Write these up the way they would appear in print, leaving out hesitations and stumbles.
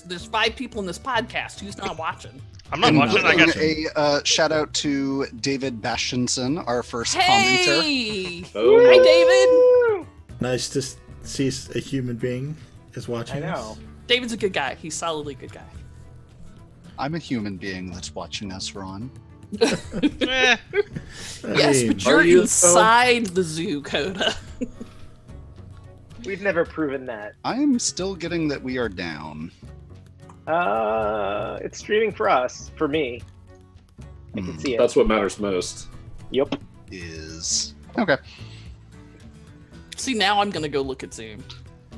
There's 5 people in this podcast. Who's not watching? I'm not watching. I got you. A shout out to David Bastionson, our first commenter. Hey! Oh. Hi, David. Nice to see a human being is watching I know. us. David's a good guy. He's solidly a good guy. I'm a human being that's watching us, Ron. Yes, mean, but you're you, inside the zoo, Coda. We've never proven that. I am still getting that we are down. It's streaming for us, for me. I can see it. That's what matters most. Yep. Is okay. See, now I'm gonna go look at Zoom.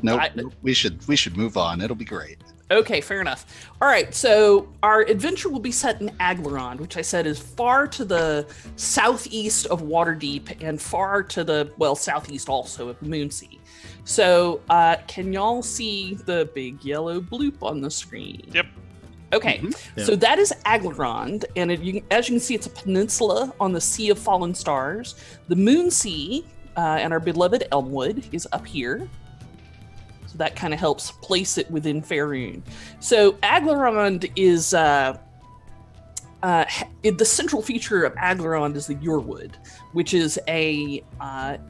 Nope. We should move on. It'll be great. Okay, fair enough. All right, so our adventure will be set in Aglarond, which I said is far to the southeast of Waterdeep and far to the, southeast also of Moonsea. So, can y'all see the big yellow bloop on the screen? Yep. Okay, so that is Aglarond, and as you can see, it's a peninsula on the Sea of Fallen Stars. The Moonsea and our beloved Elmwood is up here. So that kind of helps place it within Faerun. So Aglarond is the central feature of Aglarond is the Yorewood, which is a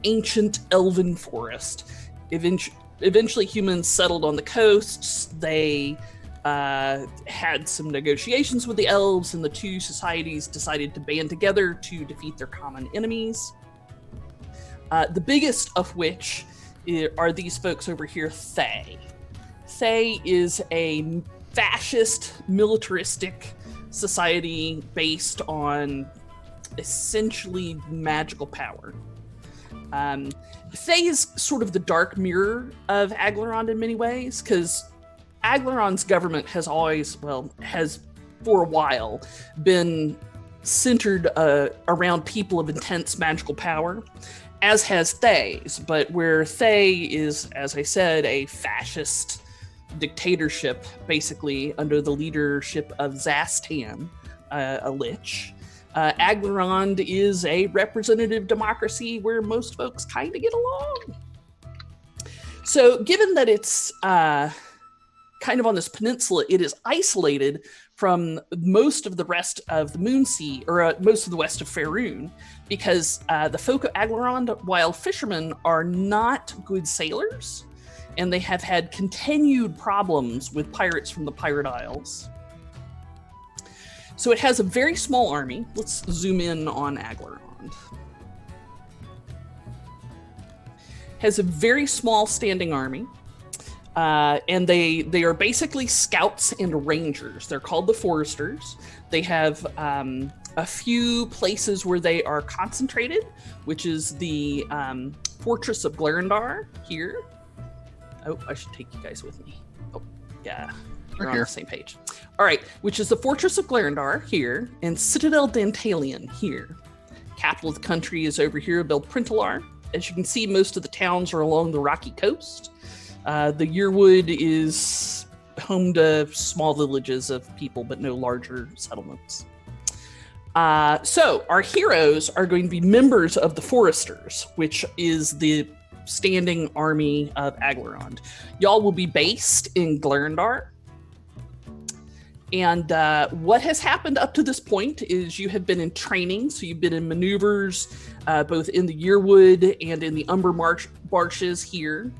ancient elven forest. Eventually, humans settled on the coasts. They had some negotiations with the elves, and the two societies decided to band together to defeat their common enemies. The biggest of which are these folks over here, Thay. Thay is a fascist, militaristic society based on essentially magical power. Thay is sort of the dark mirror of Aglarond in many ways, because Aglarond's government has for a while been centered around people of intense magical power, as has Thay's, but where Thay is, as I said, a fascist dictatorship, basically under the leadership of Zastan, a lich. Aglarond is a representative democracy where most folks kind of get along. So given that it's kind of on this peninsula, it is isolated from most of the rest of the Moonsea, or most of the west of Faerun, because the folk of Aglarond, while fishermen, are not good sailors, and they have had continued problems with pirates from the Pirate Isles. So it has a very small army. Let's zoom in on Aglarond. Has a very small standing army. And they are basically scouts and rangers. They're called the Foresters. They have a few places where they are concentrated, which is the Fortress of Aglarond here. Oh, I should take you guys with me. Oh, yeah, we're on the same page. All right, which is the Fortress of Aglarond here, and Citadel Dantalion here. Capital of the country is over here, Belprintalar. As you can see, most of the towns are along the rocky coast. The Yearwood is home to small villages of people, but no larger settlements. So our heroes are going to be members of the Foresters, which is the standing army of Aglarond. Y'all will be based in Glarendar. And what has happened up to this point is you have been in training. So you've been in maneuvers, both in the Yearwood and in the Umber Marshes here.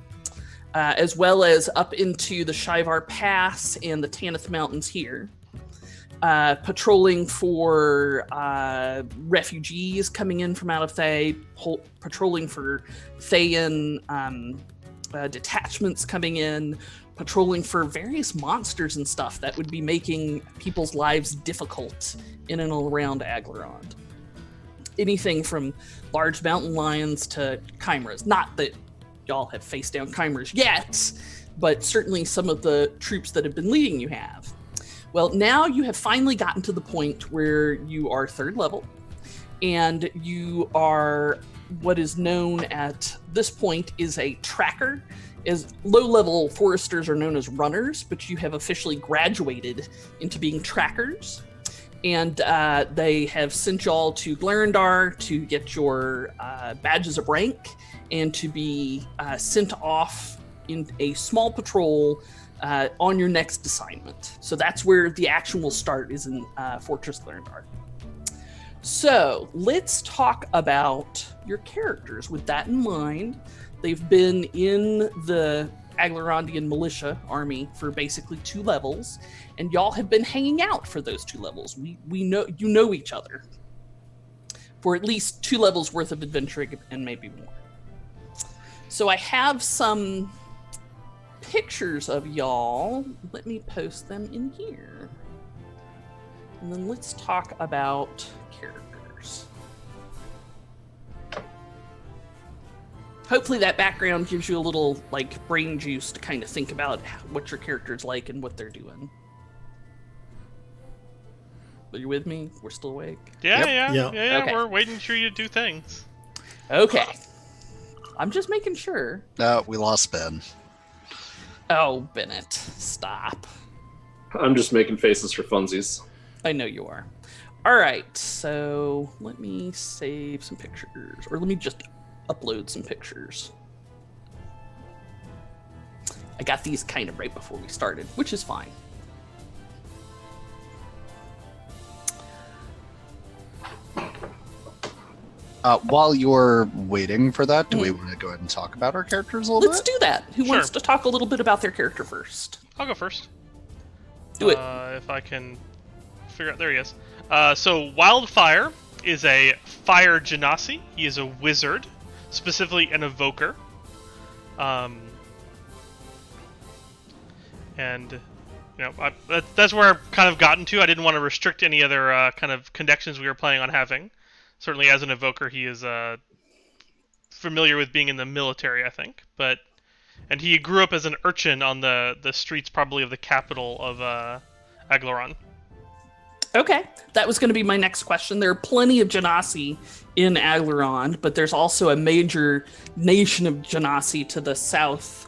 As well as up into the Shivar Pass and the Tanith Mountains here. Patrolling for refugees coming in from out of Thay, patrolling for Thayan detachments coming in, patrolling for various monsters and stuff that would be making people's lives difficult in and around Aglarond. Anything from large mountain lions to chimeras. Not that y'all have faced down chimeras yet, but certainly some of the troops that have been leading you have. Well, now you have finally gotten to the point where you are 3rd level, and you are what is known at this point is a tracker. As low-level foresters are known as runners, but you have officially graduated into being trackers. And they have sent y'all to Glarendar to get your badges of rank and to be sent off in a small patrol on your next assignment. So that's where the action will start, is in Fortress Clarendar. So let's talk about your characters. With that in mind, they've been in the Aglarondian militia army for basically 2 levels, and y'all have been hanging out for those 2 levels. We know you know each other for at least 2 levels worth of adventuring and maybe more. So I have some pictures of y'all. Let me post them in here. And then let's talk about characters. Hopefully that background gives you a little like brain juice to kind of think about what your character's like and what they're doing. Are you with me? We're still awake? Yeah. Okay. We're waiting for you to do things. Okay. I'm just making sure. No, we lost Ben. Oh, Bennett, stop. I'm just making faces for funsies. I know you are. All right, so let me save some pictures, or let me just upload some pictures. I got these kind of right before we started, which is fine. While you're waiting for that, do we want to go ahead and talk about our characters a little Let's bit? do that. Who Sure. wants to talk a little bit about their character first? I'll go first. Do it. If I can figure out. There he is. So Wildfire is a fire genasi. He is a wizard, specifically an evoker. And that's where I've kind of gotten to. I didn't want to restrict any other kind of connections we were planning on having. Certainly, as an evoker, he is familiar with being in the military, I think. And he grew up as an urchin on the streets, probably of the capital of Aglarond. Okay, that was going to be my next question. There are plenty of Genasi in Aglarond, but there's also a major nation of Genasi to the south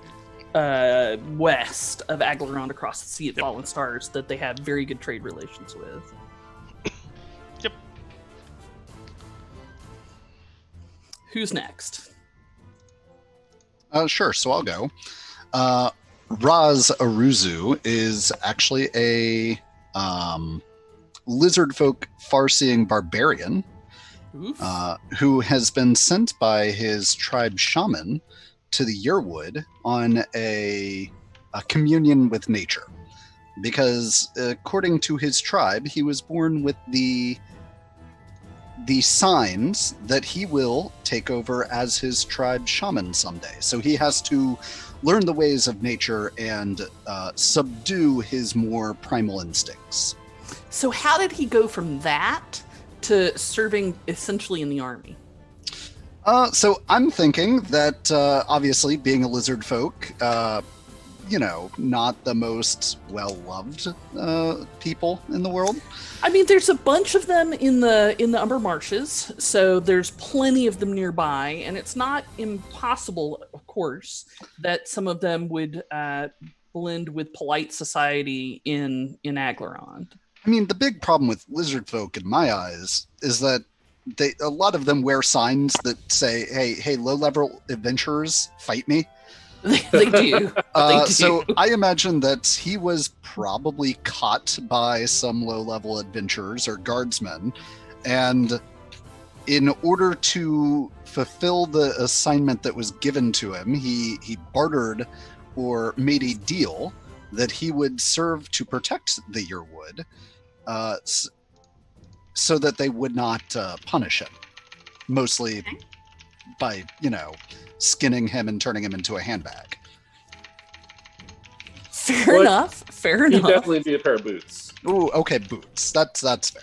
west of Aglarond, across the Sea of Fallen Stars, that they have very good trade relations with. Yep. Who's next? Sure, so I'll go. Raz Aruzu is actually a lizard folk far-seeing barbarian who has been sent by his tribe shaman to the Yearwood on a communion with nature. Because according to his tribe, he was born with the signs that he will take over as his tribe shaman someday. So he has to learn the ways of nature and subdue his more primal instincts. So how did he go from that to serving essentially in the army? So I'm thinking that obviously being a lizard folk, not the most well-loved people in the world. I mean, there's a bunch of them in the Umber Marshes, so there's plenty of them nearby, and it's not impossible, of course, that some of them would blend with polite society in Aglarond. I mean, the big problem with lizard folk, in my eyes, is that a lot of them wear signs that say, "Hey, low-level adventurers, fight me." They do. They do. So I imagine that he was probably caught by some low-level adventurers or guardsmen, and in order to fulfill the assignment that was given to him, he bartered or made a deal that he would serve to protect the Yearwood, so that they would not punish him, mostly by, skinning him and turning him into a handbag. Fair enough. He'd definitely be a pair of boots. Ooh, okay, boots. That's fair.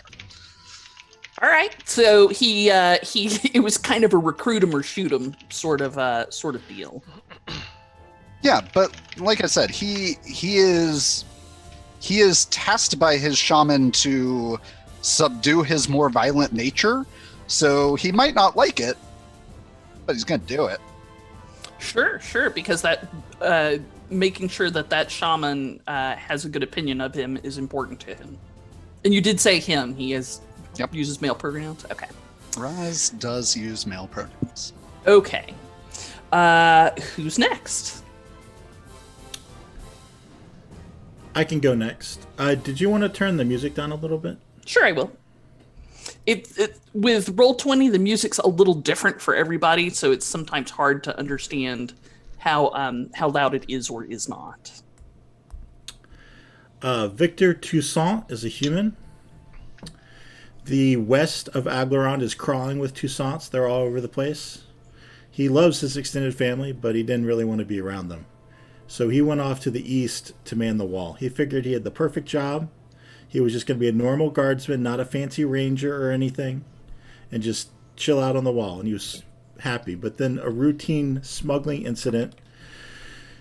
All right. So he it was kind of a recruit him or shoot him sort of deal. Yeah, but like I said, he is tasked by his shaman to subdue his more violent nature, so he might not like it, but he's going to do it. Sure, because that making sure that shaman has a good opinion of him is important to him. And you did say him. He uses male pronouns. Okay. Raz does use male pronouns. Okay. Who's next? I can go next. Did you want to turn the music down a little bit? Sure, I will. With Roll20, the music's a little different for everybody, so it's sometimes hard to understand how loud it is or is not. Victor Toussaint is a human. The west of Aglarond is crawling with Toussaints. They're all over the place. He loves his extended family, but he didn't really want to be around them. So he went off to the east to man the wall. He figured he had the perfect job. He was just going to be a normal guardsman, not a fancy ranger or anything, and just chill out on the wall. And he was happy. But then a routine smuggling incident.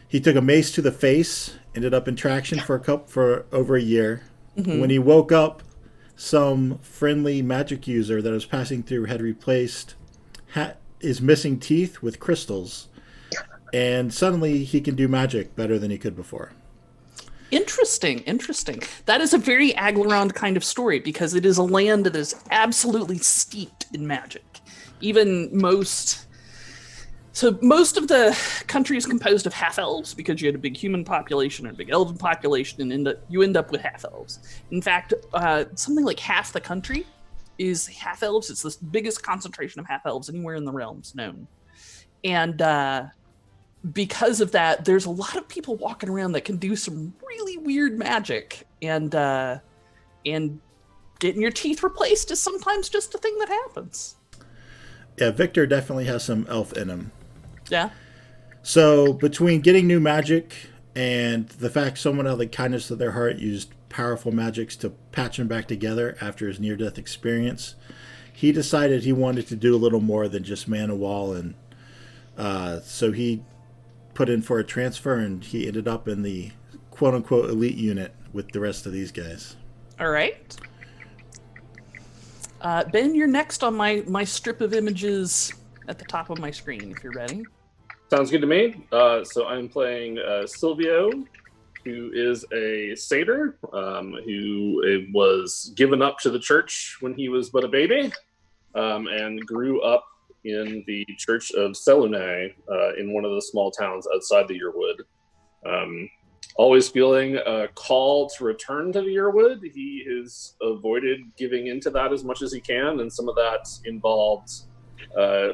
He took a mace to the face, ended up in traction for over a year. Mm-hmm. When he woke up, some friendly magic user that was passing through had replaced his missing teeth with crystals. And suddenly he can do magic better than he could before. Interesting. That is a very Aglarond kind of story because it is a land that is absolutely steeped in magic. Most of the country is composed of half-elves because you had a big human population and a big elven population, and you end up with half-elves. In fact, something like half the country is half-elves. It's the biggest concentration of half-elves anywhere in the realms known. And because of that, there's a lot of people walking around that can do some really weird magic, and getting your teeth replaced is sometimes just a thing that happens. Yeah, Victor definitely has some elf in him. Yeah. So between getting new magic and the fact someone out of the kindness of their heart used powerful magics to patch him back together after his near-death experience, he decided he wanted to do a little more than just man a wall, and so he put in for a transfer, and he ended up in the quote-unquote elite unit with the rest of these guys. All right. Ben, you're next on my strip of images at the top of my screen, if you're ready. Sounds good to me. So I'm playing Silvio, who is a satyr who was given up to the church when he was but a baby, and grew up in the church of Selune in one of the small towns outside the Yearwood. Always feeling a call to return to the Yearwood. He has avoided giving into that as much as he can, and some of that involved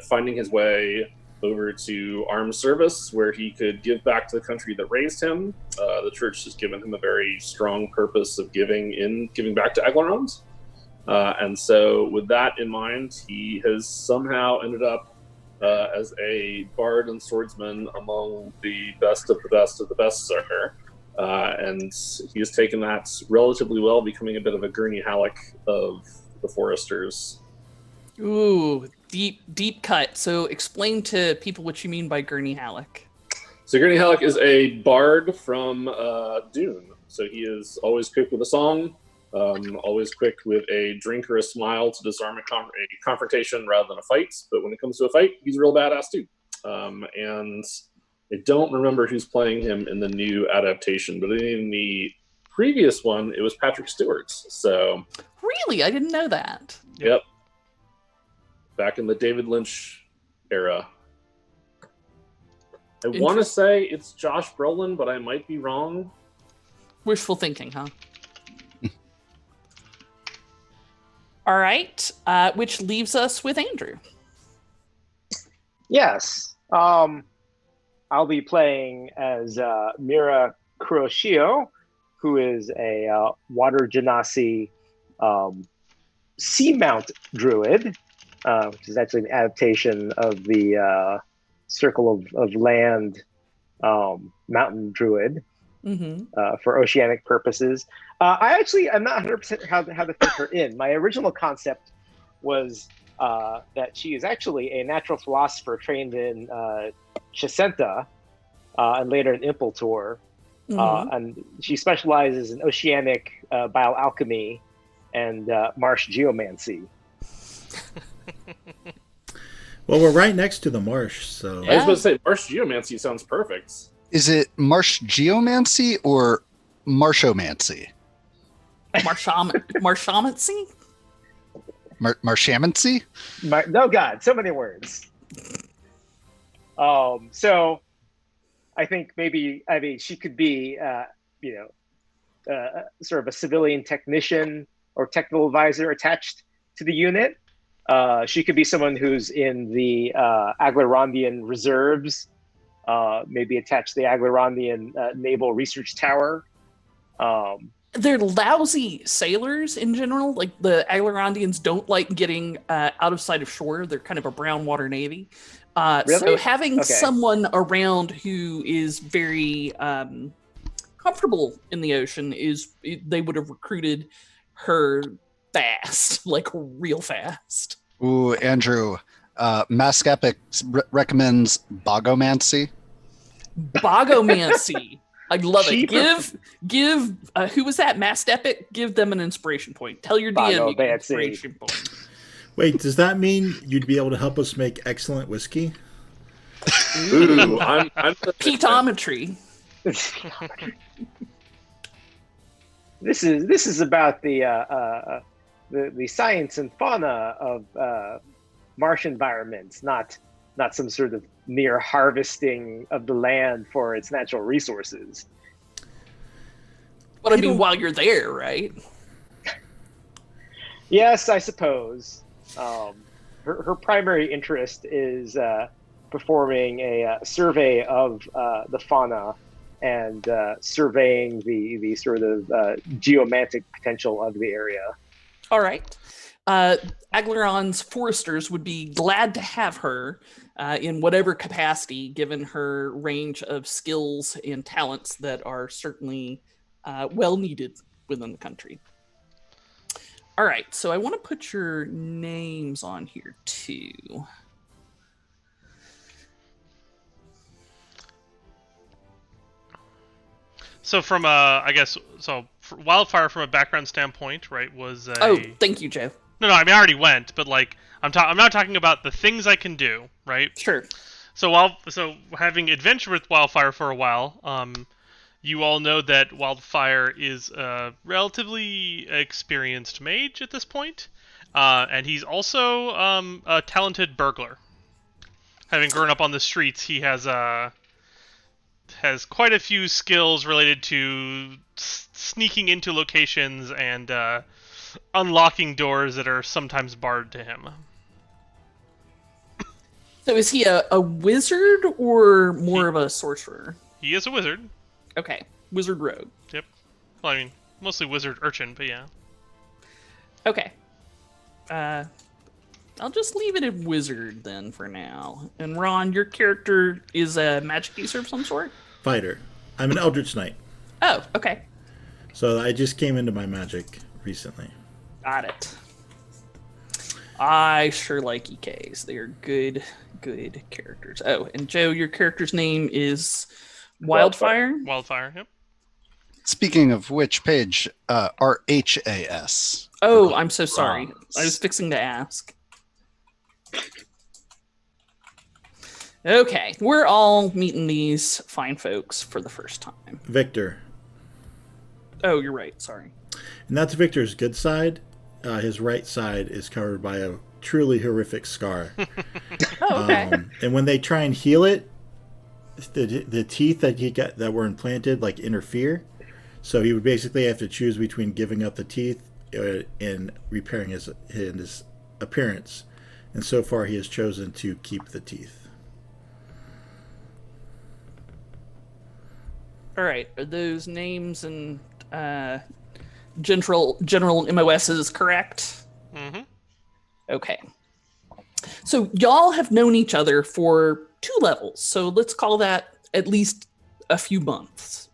finding his way over to armed service where he could give back to the country that raised him. The church has given him a very strong purpose of giving back to Aglarond. And so with that in mind, he has somehow ended up as a bard and swordsman among the best of the best of the best, sir. And he has taken that relatively well, becoming a bit of a Gurney Halleck of the Foresters. Ooh, deep cut. So explain to people what you mean by Gurney Halleck. So Gurney Halleck is a bard from Dune. So he is always quick with a song, always quick with a drink or a smile to disarm a confrontation rather than a fight. But when it comes to a fight, he's a real badass too. And I don't remember who's playing him in the new adaptation, but in the previous one, it was Patrick Stewart. So really, I didn't know that. Yep. Back in the David Lynch era. I want to say it's Josh Brolin, but I might be wrong. Wishful thinking, huh? All right, which leaves us with Andrew. Yes. I'll be playing as Mira Kuroshio, who is a water genasi seamount druid, which is actually an adaptation of the Circle of Land mountain druid for oceanic purposes. I'm not 100% how to fit her in. My original concept was that she is actually a natural philosopher trained in Chesenta and later in Impeltor. And she specializes in oceanic bioalchemy and marsh geomancy. Well, we're right next to the marsh, so... Yeah. I was going to say, marsh geomancy sounds perfect. Is it marsh geomancy or marshomancy? Marshamancy? Marshamancy? No, God, so many words. So I think maybe, she could be, sort of a civilian technician or technical advisor attached to the unit. She could be someone who's in the Aglarondian reserves, maybe attached to the Aglarondian Naval Research Tower. They're lousy sailors in general. Like the Aglarondians don't like getting out of sight of shore. They're kind of a brown water navy. Really? So having Okay. someone around who is very comfortable in the ocean they would have recruited her fast, like real fast. Ooh, Andrew, Mask Epic recommends Bogomancy. Bogomancy. I love it. She Give who was that? Masked Epic? Give them an inspiration point. Tell your DM you get an inspiration point. Wait, does that mean you'd be able to help us make excellent whiskey? Ooh, I'm Petometry. This is about the science and fauna of marsh environments, not some sort of near harvesting of the land for its natural resources. But I mean, while you're there, right? Yes, I suppose. Her primary interest is performing a survey of the fauna and surveying the sort of geomantic potential of the area. All right. Aglarond's foresters would be glad to have her in whatever capacity, given her range of skills and talents that are certainly well needed within the country. All right, so I want to put your names on here too. So from Wildfire from a background standpoint, right, was a... Oh, thank you, Joe. No, I mean I already went, but like I'm not talking about the things I can do, right? Sure. So having adventured with Wildfire for a while, you all know that Wildfire is a relatively experienced mage at this point, and he's also a talented burglar. Having grown up on the streets, he has quite a few skills related to sneaking into locations and unlocking doors that are sometimes barred to him. So is he a wizard or more of a sorcerer? He is a wizard. Okay, wizard rogue. Yep. Well, I mean, mostly wizard urchin, but yeah. Okay. I'll just leave it at wizard then for now. And Ron, your character is a magic user of some sort? Fighter. I'm an Eldritch Knight. Oh, okay. So I just came into my magic recently. Got it. I sure like EKs. They are good characters. Oh, and Joe, your character's name is Wildfire? Wildfire, yep. Speaking of which page, RHAS. Oh, I'm so sorry. I was fixing to ask. Okay, we're all meeting these fine folks for the first time. Victor. Oh, you're right. Sorry. And that's Victor's good side. His right side is covered by a truly horrific scar. Oh, okay. And when they try and heal it, the teeth that he got that were implanted like interfere. So he would basically have to choose between giving up the teeth and repairing his appearance. And so far, he has chosen to keep the teeth. All right. Are those names and general MOSs correct? Mm-hmm. Okay. So y'all have known each other for 2 levels. So let's call that at least a few months.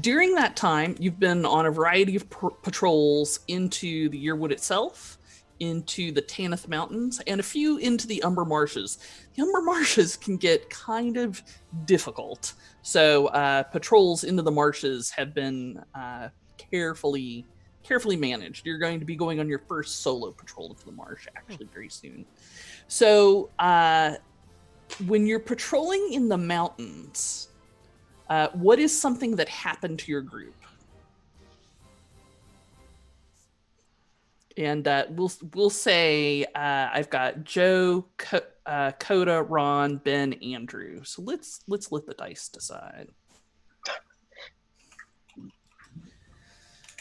During that time, you've been on a variety of patrols into the Yearwood itself, into the Tanith Mountains, and a few into the Umber Marshes. The Umber Marshes can get kind of difficult. So patrols into the marshes have been carefully managed. You're going to be going on your first solo patrol to the marsh actually very soon. So when you're patrolling in the mountains, what is something that happened to your group? And we'll say I've got Joe, Coda, Ron, Ben, Andrew. So let's let the dice decide.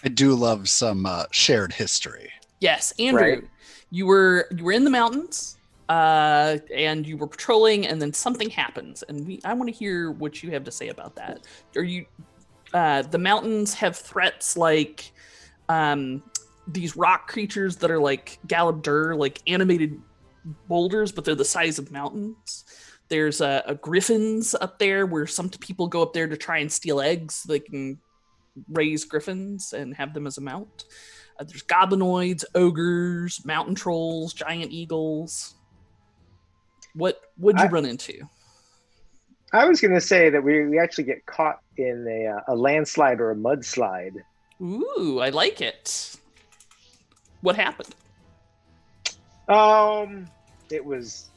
I do love some shared history. Yes, Andrew, Right. you were in the mountains, and you were patrolling, and then something happens, and I want to hear what you have to say about that. Are you the mountains have threats like these rock creatures that are like Galabdur, like animated boulders, but they're the size of mountains. There's a griffins up there where some people go up there to try and steal eggs so they can raise griffins and have them as a mount. There's goblinoids, ogres, mountain trolls, giant eagles. What'd you run into? I was going to say that we actually get caught in a landslide or a mudslide. Ooh, I like it. What happened? It was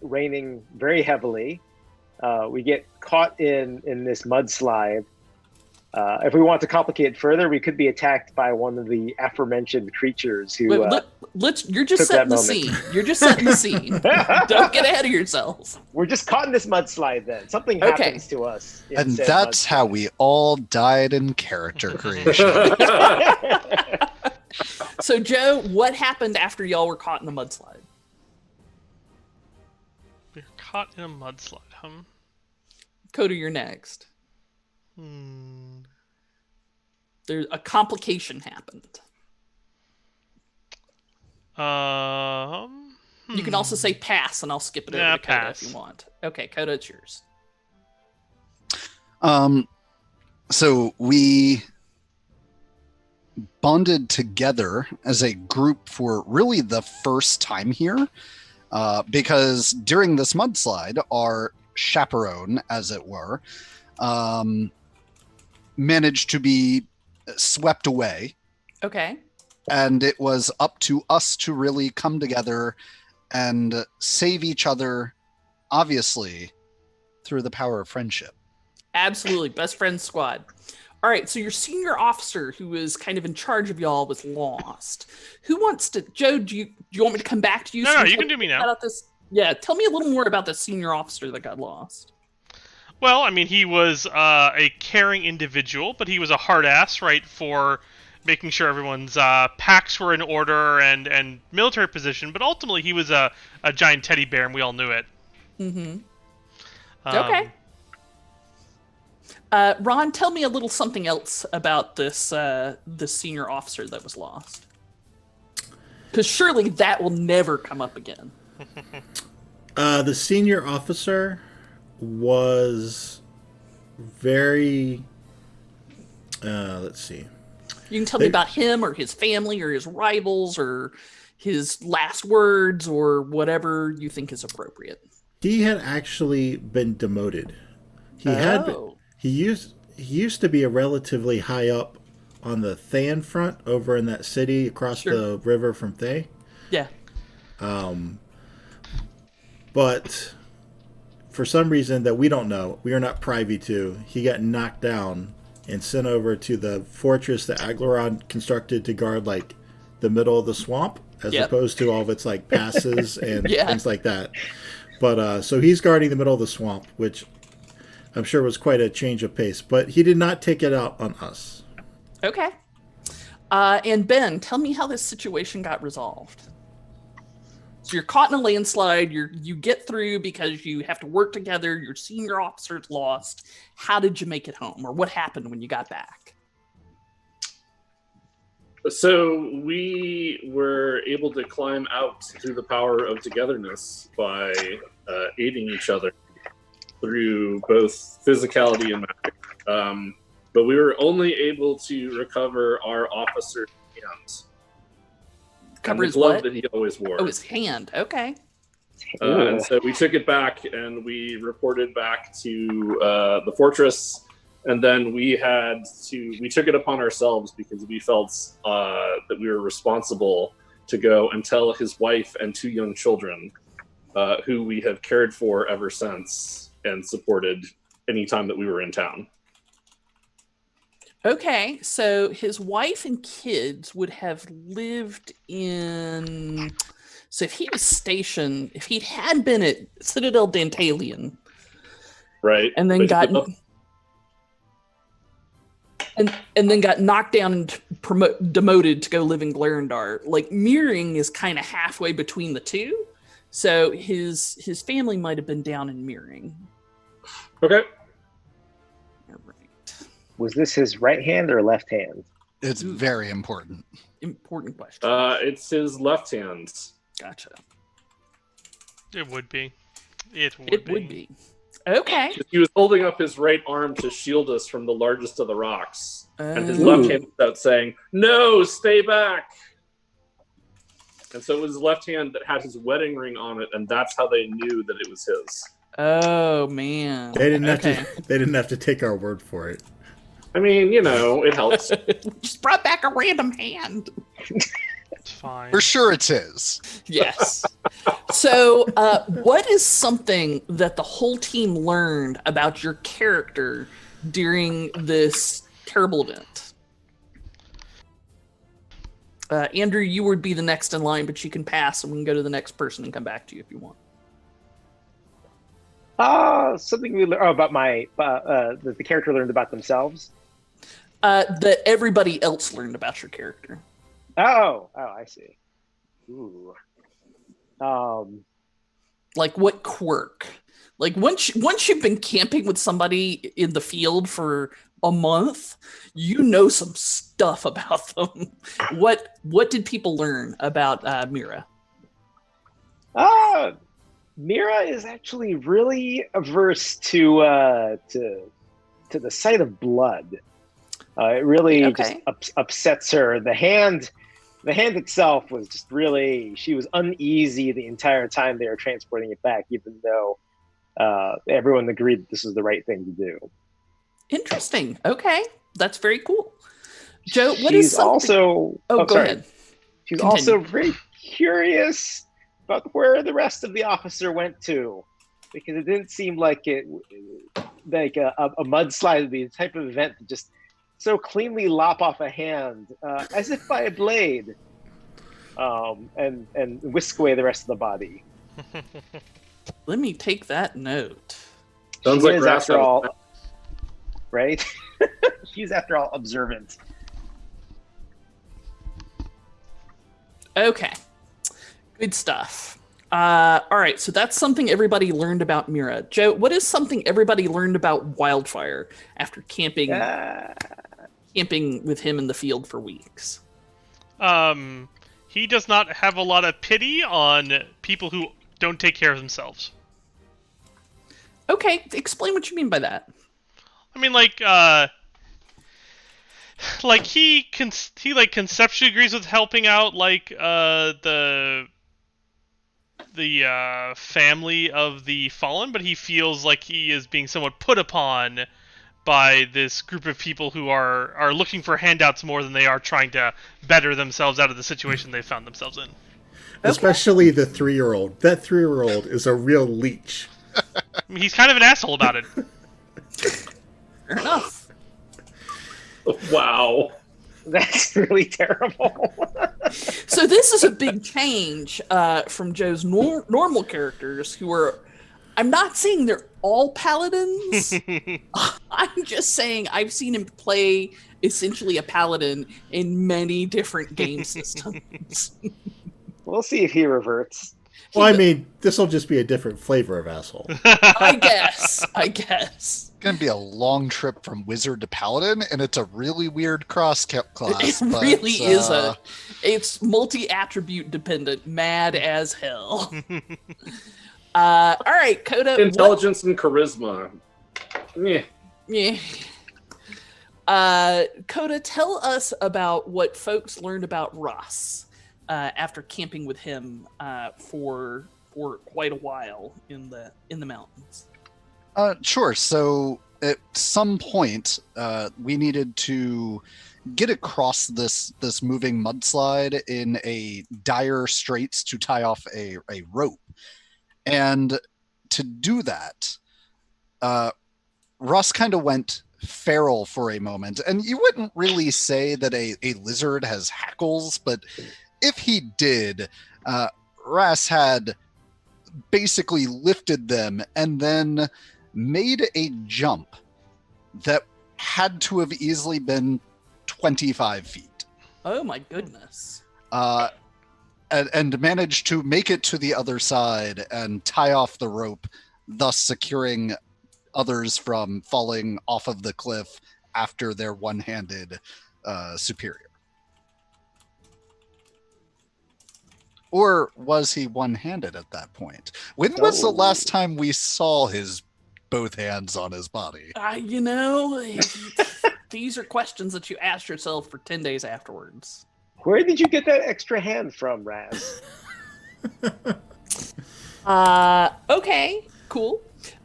raining very heavily. We get caught in this mudslide. If we want to complicate it further, we could be attacked by one of the aforementioned creatures who. You're just setting the scene. You're just setting the scene. Don't get ahead of yourself. We're just caught in this mudslide. Then something happens to us, and that's how we all died in character creation. So, Joe, what happened after y'all were caught in the mudslide? We're caught in a mudslide, Coda, you're next. There's a complication happened. You can also say pass, and I'll skip it over to Coda if you want. Okay, Coda, it's yours. So we bonded together as a group for really the first time here, because during this mudslide, our chaperone, as it were, managed to be swept away. Okay. And it was up to us to really come together and save each other, obviously, through the power of friendship. Absolutely. Best friend squad. All right, so your senior officer, who was kind of in charge of y'all, was lost. Who wants to... Joe, do you want me to come back to you? No, you can do me now. Yeah, tell me a little more about the senior officer that got lost. Well, I mean, he was a caring individual, but he was a hard ass, right, for making sure everyone's packs were in order and military position, but ultimately he was a giant teddy bear, and we all knew it. Mm-hmm. Okay. Ron, tell me a little something else about this senior officer that was lost. Because surely that will never come up again. The senior officer was very... let's see. You can tell me about him or his family or his rivals or his last words or whatever you think is appropriate. He had actually been demoted. He used to be a relatively high up on the Than front over in that city across the river from Thay. Yeah. But for some reason that we don't know, we are not privy to, he got knocked down and sent over to the fortress that Aglarond constructed to guard like the middle of the swamp, as opposed to all of its like passes and things like that. But so he's guarding the middle of the swamp, which I'm sure was quite a change of pace. But he did not take it out on us. Okay. And Ben, tell me how this situation got resolved. So you're caught in a landslide. You get through because you have to work together. Your senior officer's lost. How did you make it home, or what happened when you got back? So we were able to climb out through the power of togetherness by aiding each other through both physicality and magic. But we were only able to recover our officer's hands. Cover his glove what? that he always wore. Oh, his hand. Okay. And so we took it back and we reported back to the fortress. And then we took it upon ourselves because we felt that we were responsible to go and tell his wife and 2 young children, who we have cared for ever since and supported anytime that we were in town. Okay, so his wife and kids would have lived in... So if he was stationed, if he had been at Citadel Dantalion... Right. And then got... And then got knocked down and demoted to go live in Glarendar. Like Mirroring is kind of halfway between the two, so his family might have been down in Mirroring. Okay. All right. Was this his right hand or left hand? It's very important. Important question. It's his left hand. Gotcha. It would be. It would be. Okay. He was holding up his right arm to shield us from the largest of the rocks. And his left hand was out saying, "No, stay back." And so it was his left hand that had his wedding ring on it, and that's how they knew that it was his. Oh man. They didn't have to take our word for it. I mean, it helps. Just brought back a random hand. It's fine. For sure it's his. Yes. So, what is something that the whole team learned about your character during this terrible event? Andrew, you would be the next in line, but you can pass and we can go to the next person and come back to you if you want. Something we learned about that the character learned about themselves. That everybody else learned about your character. Oh, I see. Ooh. Like what quirk? Like once you've been camping with somebody in the field for a month, you know some stuff about them. What did people learn about Mira? Mira is actually really averse to the sight of blood. It really just upsets her. The hand itself was just really, she was uneasy the entire time they were transporting it back, even though everyone agreed that this was the right thing to do. Interesting. Okay. That's very cool. Joe, what She's is something... also... Oh, go ahead. She's Continue. also very curious about where the rest of the officer went to, because it didn't seem like a mudslide would be the type of event that just so cleanly lop off a hand, as if by a blade, and whisk away the rest of the body. Let me take that note. Sounds like after all, right? She's after all observant. Okay. Good stuff. All right, so that's something everybody learned about Mira. Joe, what is something everybody learned about Wildfire after camping with him in the field for weeks? He does not have a lot of pity on people who don't take care of themselves. Okay, explain what you mean by that. I mean, he conceptually agrees with helping out, the family of the fallen, but he feels like he is being somewhat put upon by this group of people who are looking for handouts more than they are trying to better themselves out of the situation they found themselves in. Especially the 3-year-old. That 3-year-old is a real leech. I mean, he's kind of an asshole about it. Fair enough. Wow. That's really terrible. So this is a big change from Joe's normal characters, who are... I'm not saying they're all paladins. I'm just saying I've seen him play essentially a paladin in many different game systems. We'll see if he reverts. Well, I mean, this will just be a different flavor of asshole. I guess. It's going to be a long trip from wizard to paladin, and it's a really weird cross class. It really is it's multi-attribute dependent, mad as hell. All right, Coda. Intelligence and charisma. Yeah. Coda, tell us about what folks learned about Ross after camping with him for quite a while in the mountains. Sure. So at some point, we needed to get across this moving mudslide in a dire straits to tie off a rope. And to do that, Russ kind of went feral for a moment. And you wouldn't really say that a lizard has hackles, but if he did, Russ had basically lifted them and then made a jump that had to have easily been 25 feet. Oh my goodness. And managed to make it to the other side and tie off the rope, thus securing others from falling off of the cliff after their one-handed superior. Or was he one-handed at that point? When was the last time we saw his both hands on his body? These are questions that you ask yourself for 10 days afterwards. Where did you get that extra hand from, Raz? Okay, cool.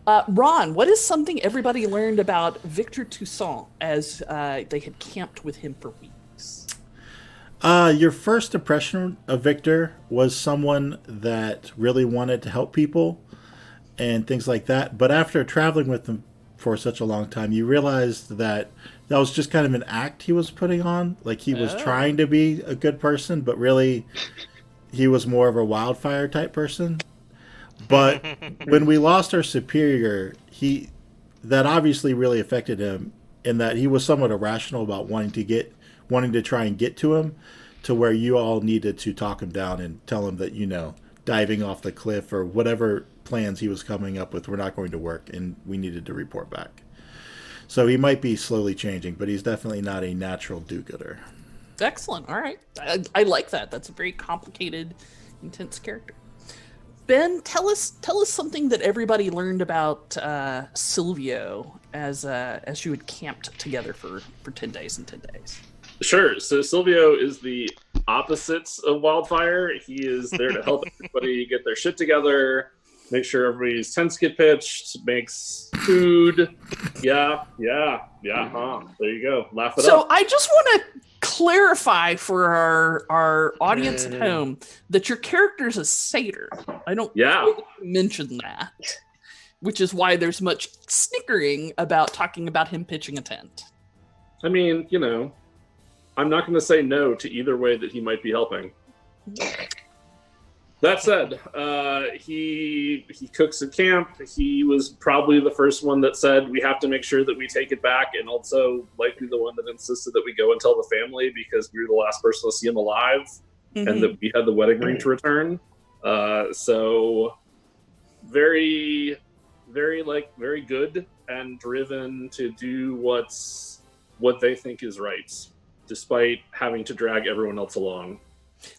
Ron, what is something everybody learned about Victor Toussaint as they had camped with him for weeks? Your first impression of Victor was someone that really wanted to help people and things like that. But after traveling with him for such a long time, you realized that was just kind of an act he was putting on. Like he was trying to be a good person, but really he was more of a wildfire type person. But when we lost our superior, that obviously really affected him in that he was somewhat irrational about wanting to try and get to him, to where you all needed to talk him down and tell him that, diving off the cliff or whatever plans he was coming up with were not going to work, and we needed to report back. So he might be slowly changing, but he's definitely not a natural do-gooder. Excellent. All right. I like that. That's a very complicated, intense character. Ben, tell us something that everybody learned about Silvio as you had camped together for 10 days and 10 days. Sure. So Silvio is the opposites of Wildfire. He is there to help everybody get their shit together, make sure everybody's tents get pitched, makes food. Yeah. There you go. Laugh it up. So I just want to clarify for our audience at home that your character's a satyr. I don't mention that, which is why there's much snickering about talking about him pitching a tent. I mean, I'm not going to say no to either way that he might be helping. That said, he cooks at camp. He was probably the first one that said we have to make sure that we take it back, and also likely the one that insisted that we go and tell the family because we were the last person to see him alive, and that we had the wedding ring to return. So very, very very good and driven to do what they think is right, despite having to drag everyone else along.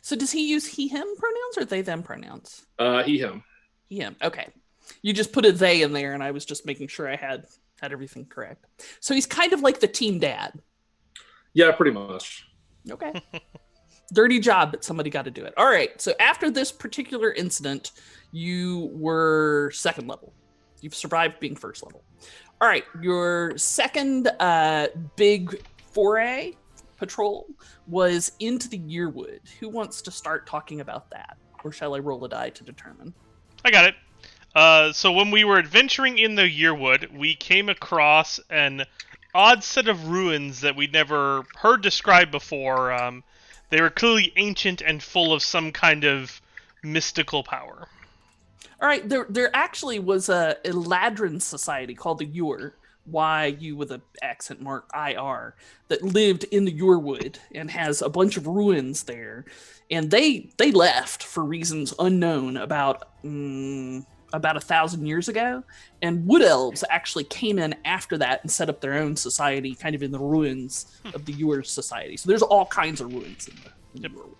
So does he use he, him pronouns or they, them pronouns? He, him. He, him. Okay. You just put a they in there, and I was just making sure I had everything correct. So he's kind of like the team dad. Yeah, pretty much. Okay. Dirty job, but somebody got to do it. All right. So after this particular incident, you were second level. You've survived being first level. All right. Your second big foray patrol was into the Yearwood. Who wants to start talking about that? Or shall I roll a die to determine? I got it. So when we were adventuring in the Yearwood, we came across an odd set of ruins that we'd never heard described before. They were clearly ancient and full of some kind of mystical power. All right, there actually was a Aglarond society called the Ur, Y-U with an accent mark, I-R, that lived in the Yearwood and has a bunch of ruins there. And they left for reasons unknown about 1,000 years ago. And wood elves actually came in after that and set up their own society kind of in the ruins of the Ur society. So there's all kinds of ruins in the Yearwood.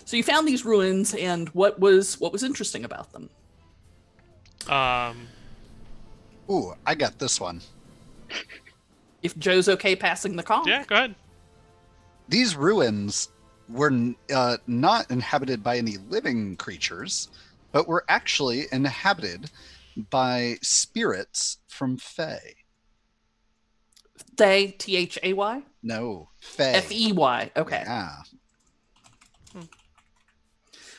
So you found these ruins, and what was interesting about them? Ooh, I got this one. If Joe's okay passing the call. Yeah, go ahead. These ruins were not inhabited by any living creatures, but were actually inhabited by spirits from Fae. Thay, T-H-A-Y? No, Fae. F-E-Y, okay. Yeah.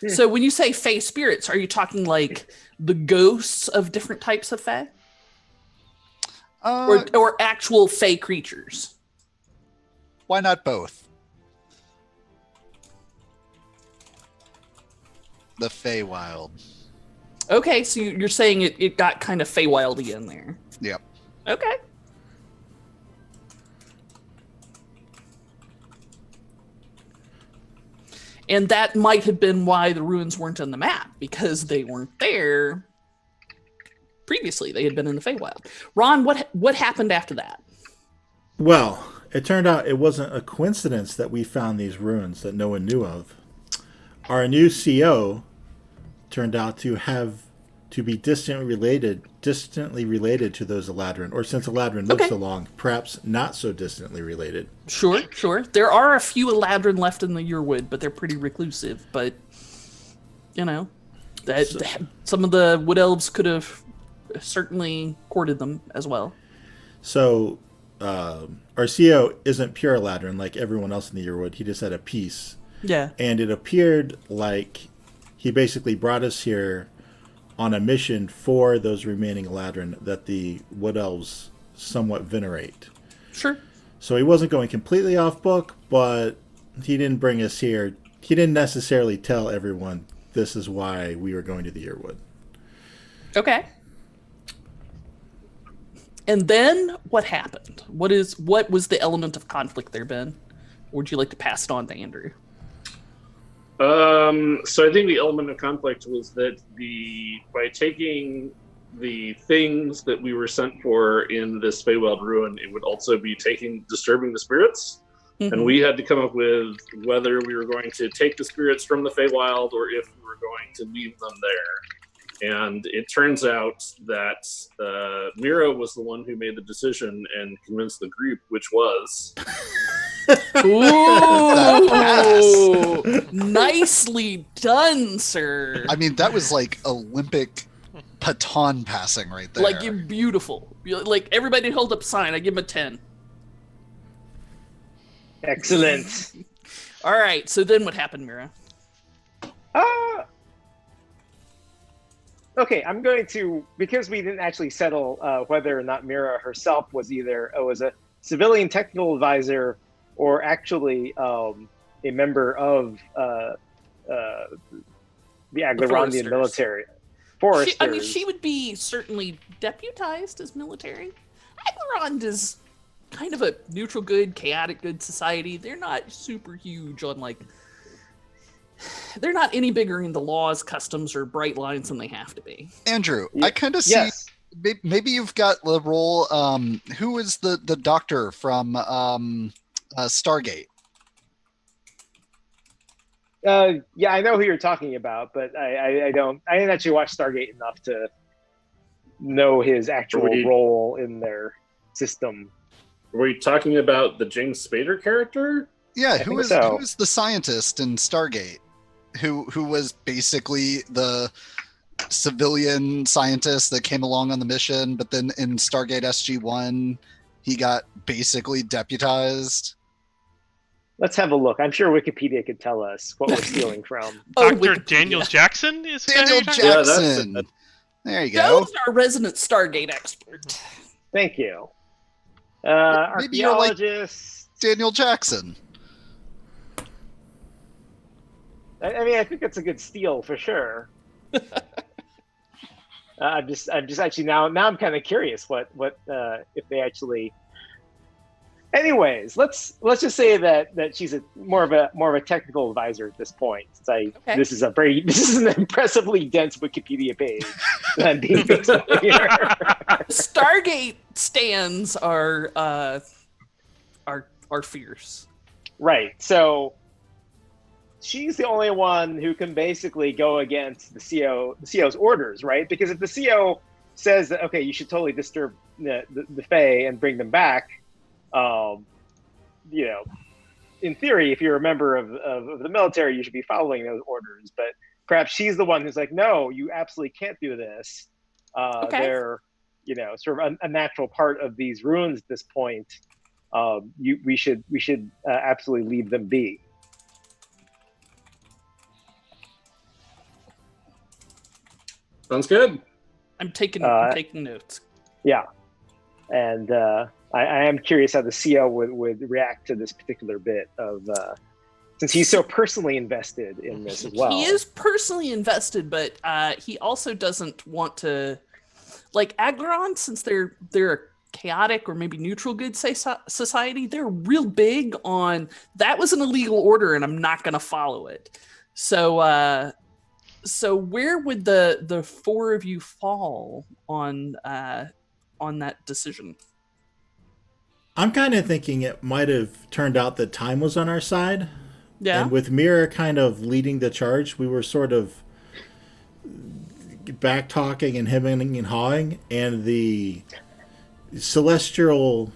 So when you say Fae spirits, are you talking like the ghosts of different types of Fae? Or actual Fae creatures? Why not both? The Feywild. Okay, so you're saying it got kind of Feywildy in there. Yep. Okay. And that might have been why the ruins weren't on the map, because they weren't there previously. They had been in the Feywild. Ron, what happened after that? Well, it turned out it wasn't a coincidence that we found these ruins that no one knew of. Our new CO turned out to be distantly related to those Aglarond, or since Aglarond lived so long, perhaps not so distantly related. Sure. There are a few Aglarond left in the Yearwood, but they're pretty reclusive. But some of the Wood Elves could have certainly courted them as well. So our CO isn't pure Aglarond like everyone else in the Yearwood. He just had a piece. Yeah. And it appeared like he basically brought us here on a mission for those remaining Aglarond that the Wood Elves somewhat venerate. Sure. So he wasn't going completely off book, but he didn't bring us here. He didn't necessarily tell everyone this is why we were going to the Yearwood. Okay. And then what happened? What was the element of conflict there, Ben? Or would you like to pass it on to Andrew? So I think the element of conflict was that by taking the things that we were sent for in this Feywild ruin, it would also be disturbing the spirits. Mm-hmm. And we had to come up with whether we were going to take the spirits from the Feywild or if we were going to leave them there. And it turns out that Mira was the one who made the decision and convinced the group, which was... Ooh, nicely done, sir. I mean, that was like Olympic baton passing right there. Like, you're beautiful. Like, everybody hold up a sign. I give him a 10. Excellent. All right, so then what happened, Mira? Okay, I'm going to, because we didn't actually settle whether or not Mira herself was was a civilian technical advisor or actually a member of the Aglarondian military. Foresters. She would be certainly deputized as military. Aglarond is kind of a neutral good, chaotic good society. They're not super huge on, they're not any bigger into laws, customs, or bright lines than they have to be. Andrew, I kind of see... Yes. Maybe you've got the role... who is the doctor from... Stargate. Yeah, I know who you're talking about, but I didn't actually watch Stargate enough to know his actual role in their system. Were we talking about the James Spader character? Yeah, who is the scientist in Stargate? Who was basically the civilian scientist that came along on the mission, but then in Stargate SG-1, he got basically deputized. Let's have a look. I'm sure Wikipedia could tell us what we're stealing from. Dr. Daniel Jackson is Daniel Jackson. There you go. Joe's our resident Stargate expert. Thank you. Maybe you're like archaeologist. Daniel Jackson. I mean, I think that's a good steal for sure. I'm just actually now I'm kind of curious what if they actually. Anyways, let's just say that she's more of a technical advisor at this point. This is an impressively dense Wikipedia page that I'm being fixed up here. Stargate stands are fierce. Right. So she's the only one who can basically go against the CO's orders, right? Because if the CO says that, okay, you should totally disturb the Fae and bring them back, in theory, if you're a member of the military, you should be following those orders. But perhaps she's the one who's like, no, you absolutely can't do this. They're, sort of a natural part of these ruins at this point. We should absolutely leave them be. Sounds good. I'm taking notes. Yeah, and I am curious how the CO would react to this particular bit of since he's so personally invested in this as well. He is personally invested, but he also doesn't want to, like Aglarond, since they're a chaotic or maybe neutral good society, they're real big on that was an illegal order and I'm not going to follow it. So so where would the four of you fall on that decision? I'm kind of thinking it might have turned out that time was on our side. Yeah. And with Mira kind of leading the charge, we were sort of back talking and hemming and hawing, and the celestial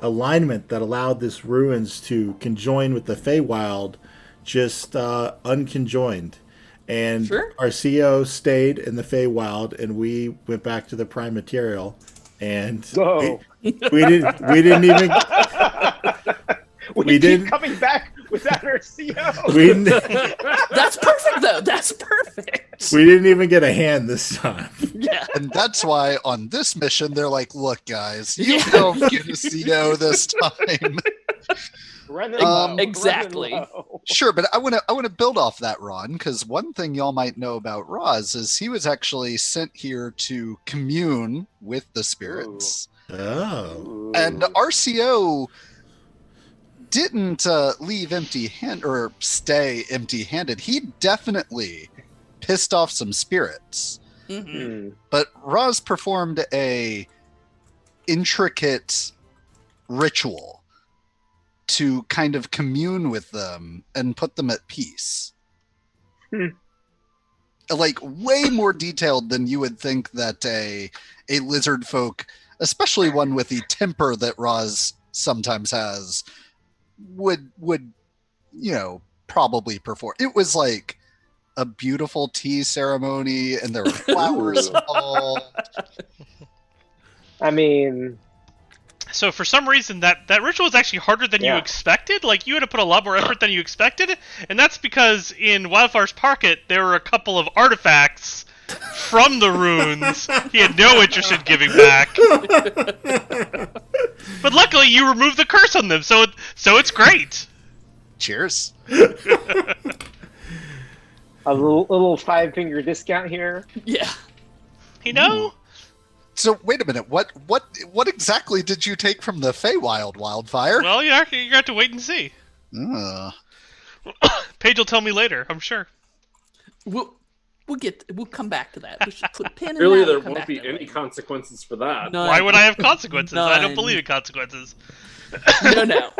alignment that allowed this ruins to conjoin with the Feywild just unconjoined. And Sure. our CO stayed in the Feywild, and we went back to the prime material. And Whoa. we didn't even. We keep didn't- coming back without our CO. That's perfect, though. That's perfect. We didn't even get a hand this time. Yeah. And that's why on this mission, they're like, look, guys, you Yeah. don't get a CO this time. Running low, Exactly. running low. Sure, but I want to build off that, Ron, because one thing y'all might know about Roz is he was actually sent here to commune with the spirits. Oh. Ooh. And RCO didn't leave empty-handed or stay empty-handed. He definitely pissed off some spirits. Mm-hmm. Hmm. But Roz performed a intricate ritual to kind of commune with them and put them at peace. Like way more detailed than you would think that a lizard folk, especially one with the temper that Roz sometimes has, would probably perform. It was like a beautiful tea ceremony, and there were flowers involved. I mean, So for some reason, that ritual was actually harder than you Yeah. expected. Like, you had to put a lot more effort than you expected, and that's because in Wildfire's pocket, there were a couple of artifacts from the runes he had no interest in giving back. But luckily, you removed the curse on them, so it's great. Cheers. a little 5-finger discount here. Yeah. You know? So wait a minute. What exactly did you take from the Feywild, Wildfire? Well, you're going to have to wait and see. Paige will tell me later, I'm sure. We'll come back to that. We should put a pin in Really, that. there We'll come won't back be to that any consequences for that. None. Why would I have consequences? I don't None. believe in consequences. No.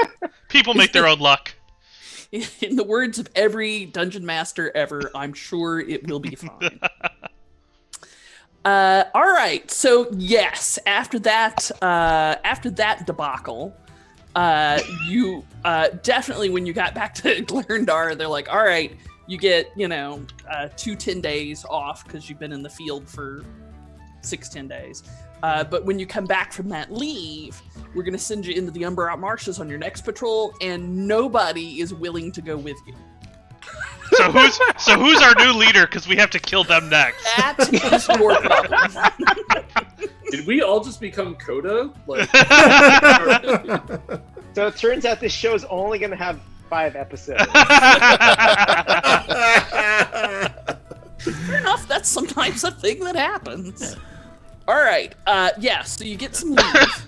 People make their own luck. In the words of every dungeon master ever, I'm sure it will be fine. All right. So yes, after that debacle, you definitely, when you got back to Glarendar, they're like, all right, you get 10 days off because you've been in the field for 10 days. But when you come back from that leave, we're going to send you into the Umberat Marshes on your next patrol, and nobody is willing to go with you. So who's our new leader? Because we have to kill them next. That is your problem. Did we all just become Coda? Like, So it turns out this show is only going to have 5 episodes. Fair enough. That's sometimes a thing that happens. All right. So you get some leave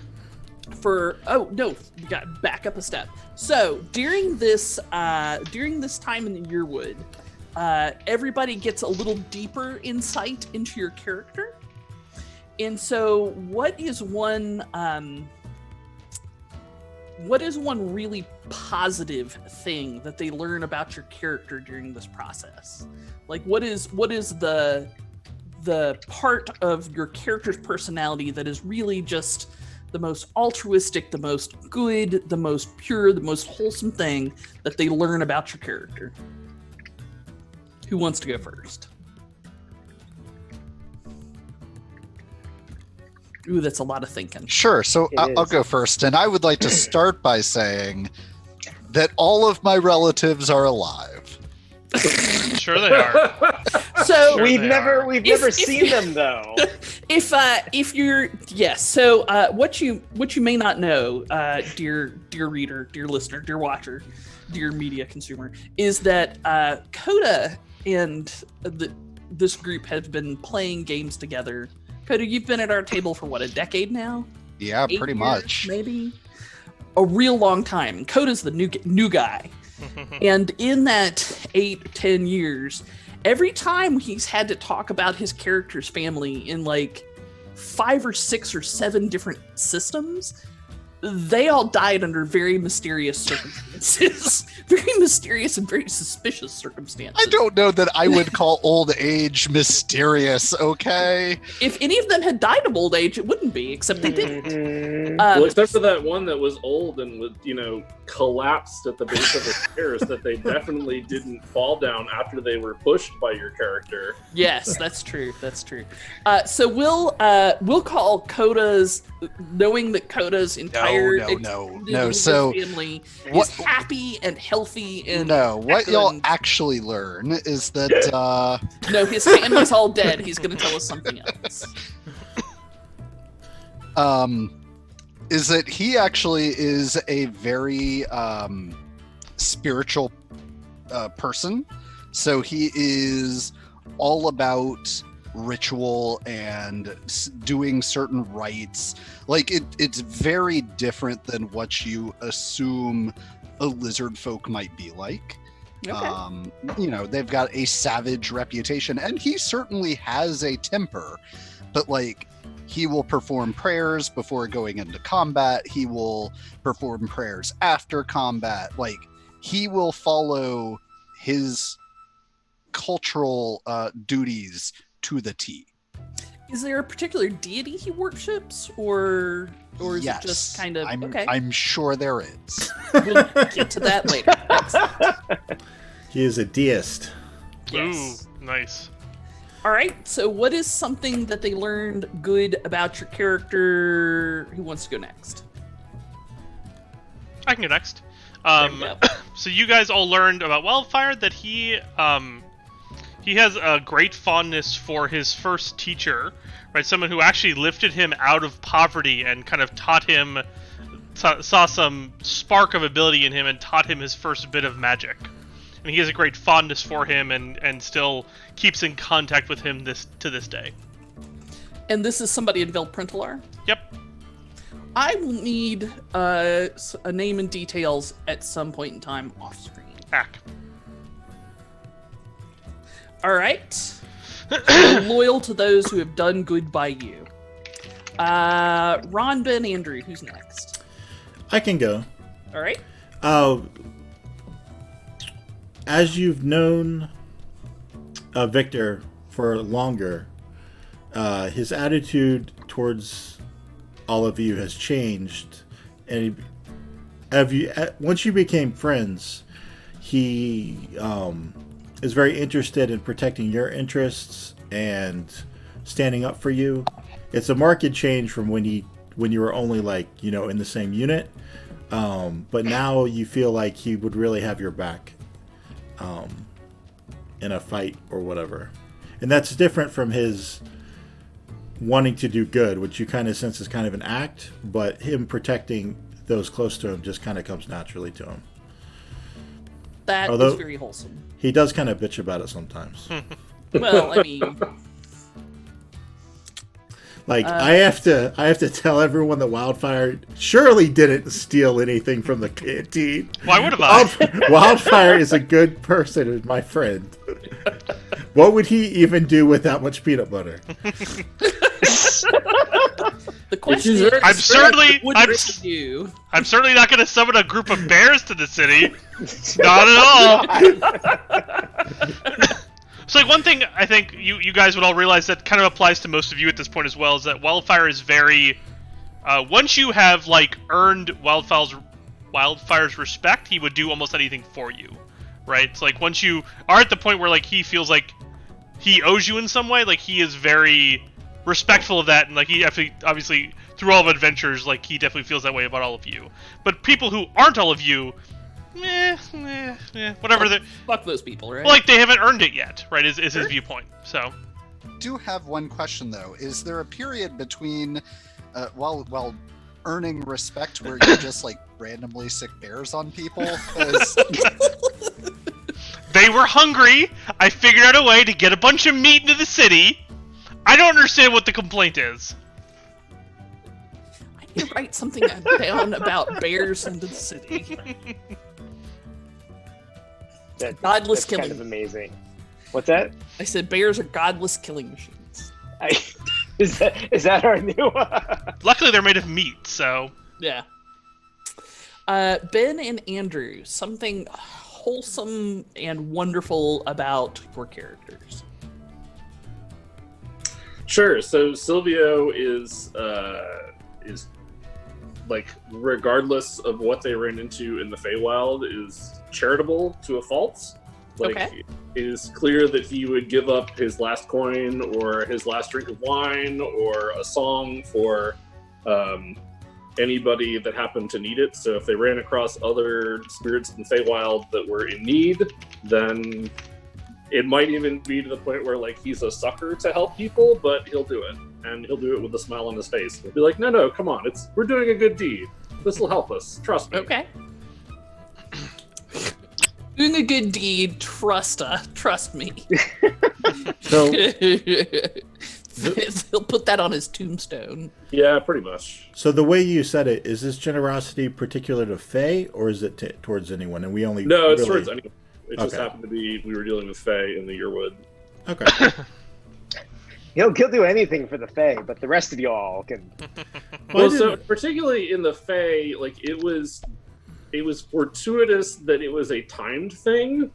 for. Oh no, we got back up a step. So during this time in the Yearwood, everybody gets a little deeper insight into your character. And so, what is one really positive thing that they learn about your character during this process? Like, what is the part of your character's personality that is really just the most altruistic, the most good, the most pure, the most wholesome thing that they learn about your character? Who wants to go first? Ooh, that's a lot of thinking. Sure. So It I'll is. go first, and I would like to start by saying that all of my relatives are alive. Sure they are. So Sure we've they never are. we've If- seen them though. if you're yes, so what you may not know, dear reader, dear listener, dear watcher, dear media consumer, is that Coda and this group have been playing games together Coda, you've been at our table for what, a decade now? Yeah, 8 pretty years, much. maybe a real long time. Coda's the new guy, and in that 8-10 years, every time he's had to talk about his character's family in like 5 or 6 or 7 different systems, they all died under very mysterious circumstances. Very mysterious and very suspicious circumstances. I don't know that I would call old age mysterious, okay? If any of them had died of old age, it wouldn't be, except they didn't. Well, except for that one that was old and was, collapsed at the base of the stairs that they definitely didn't fall down after they were pushed by your character. Yes, that's true. That's true. So we'll call Coda's, knowing that Coda's entire no. So family is happy and healthy and what y'all actually learn is that no, his family's all dead. He's going to tell us something else. Is that he actually is a very spiritual person. So he is all about ritual and doing certain rites. Like it's very different than what you assume a lizard folk might be like. Okay. They've got a savage reputation, and he certainly has a temper, but like, he will perform prayers before going into combat. He will perform prayers after combat. Like, he will follow his cultural duties to the T. Is there a particular deity he worships, or is it just kind of okay? I'm sure there is. We'll get to that later. Excellent. He is a deist. Yes. Ooh, nice. All right, so what is something that they learned good about your character? Who wants to go next? I can go next. So you guys all learned about Wildfire that he has a great fondness for his first teacher, right? Someone who actually lifted him out of poverty and kind of taught him, saw some spark of ability in him and taught him his first bit of magic. And he has a great fondness for him and still keeps in contact with him to this day. And this is somebody in Velprintalar? Yep. I will need a name and details at some point in time off screen. Back. All right. Loyal to those who have done good by you. Ron, Ben, Andrew, who's next? I can go. All right. As you've known Victor for longer, his attitude towards all of you has changed, and once you became friends, he is very interested in protecting your interests and standing up for you. It's a marked change from when you were only in the same unit, but now you feel like he would really have your back in a fight or whatever. And that's different from his wanting to do good, which you kind of sense is kind of an act, but him protecting those close to him just kind of comes naturally to him. That is very wholesome. He does kind of bitch about it sometimes. Well, I mean, I have to tell everyone that Wildfire surely didn't steal anything from the canteen. Why would have I? Wildfire is a good person and my friend. What would he even do with that much peanut butter? The question is, I'm certainly not going to summon a group of bears to the city. Not at all. So one thing I think you guys would all realize that kind of applies to most of you at this point as well is that Wildfire is very... once you have earned Wildfire's respect, he would do almost anything for you, right? It's once you are at the point where he feels like he owes you in some way, he is very respectful of that, and he obviously through all of adventures, he definitely feels that way about all of you. But people who aren't all of you, whatever. Fuck those people, right? Well, they haven't earned it yet, right? Is his viewpoint. So, do have one question though. Is there a period between while earning respect where you just randomly sick bears on people? They were hungry. I figured out a way to get a bunch of meat into the city. I don't understand what the complaint is. I need to write something down about bears in the city. Godless that's killing. kind of amazing. What's that? I said bears are godless killing machines. Is that our new? Luckily, they're made of meat, so Yeah. Ben and Andrew, something wholesome and wonderful about your characters. Sure. So Silvio is like, regardless of what they ran into in the Feywild, is charitable to a fault. Like, Okay. it is clear that he would give up his last coin or his last drink of wine or a song for anybody that happened to need it. So if they ran across other spirits in the Feywild that were in need, then it might even be to the point where, like, he's a sucker to help people, but he'll do it. And he'll do it with a smile on his face. He'll be like, no, come on. We're doing a good deed. This will help us. Trust me. Okay. Doing a good deed, trust me. So He'll put that on his tombstone. Yeah, pretty much. So the way you said it, is this generosity particular to Fae, or is it towards anyone? And we only No, it's really... towards anyone. It just happened to be we were dealing with Fae in the Yearwood. Okay. He'll do anything for the Fae, but the rest of y'all can. Well, so particularly in the Fae, like, it was fortuitous that it was a timed thing,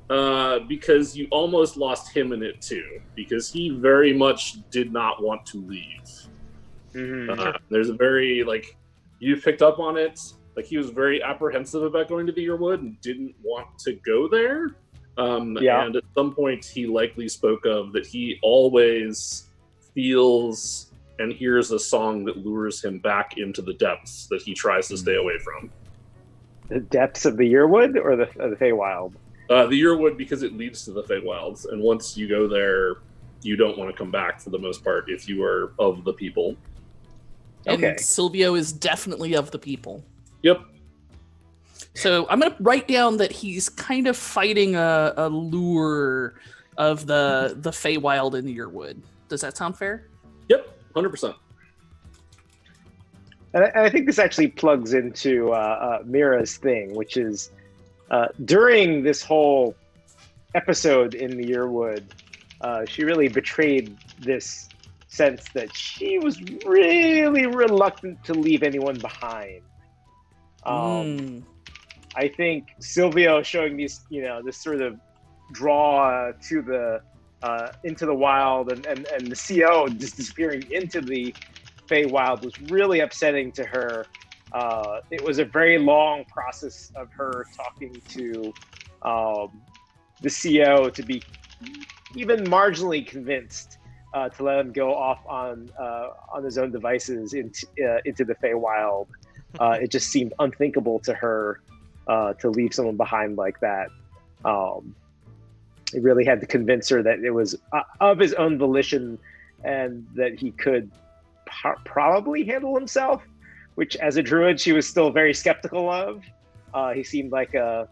because you almost lost him in it too, because he very much did not want to leave. Mm-hmm. There's a very, like, you picked up on it. Like, he was very apprehensive about going to the Yearwood and didn't want to go there. And at some point, he likely spoke of that he always feels and hears a song that lures him back into the depths that he tries to stay away from. The depths of the Yearwood or the Feywild? The Yearwood, because it leads to the Feywilds, and once you go there, you don't want to come back for the most part if you are of the people. And Okay. Silvio is definitely of the people. Yep. So I'm going to write down that he's kind of fighting a lure of the Feywild in the Yearwood. Does that sound fair? Yep. 100%. And I think this actually plugs into Mira's thing, which is during this whole episode in the Yearwood, she really betrayed this sense that she was really reluctant to leave anyone behind. I think Silvio showing these, this sort of draw to the into the wild and the CO just disappearing into the Feywild was really upsetting to her. It was a very long process of her talking to the CO to be even marginally convinced to let him go off on his own devices into the Feywild. It just seemed unthinkable to her to leave someone behind like that. It really had to convince her that it was of his own volition and that he could probably handle himself, which as a druid she was still very skeptical of. He seemed like a,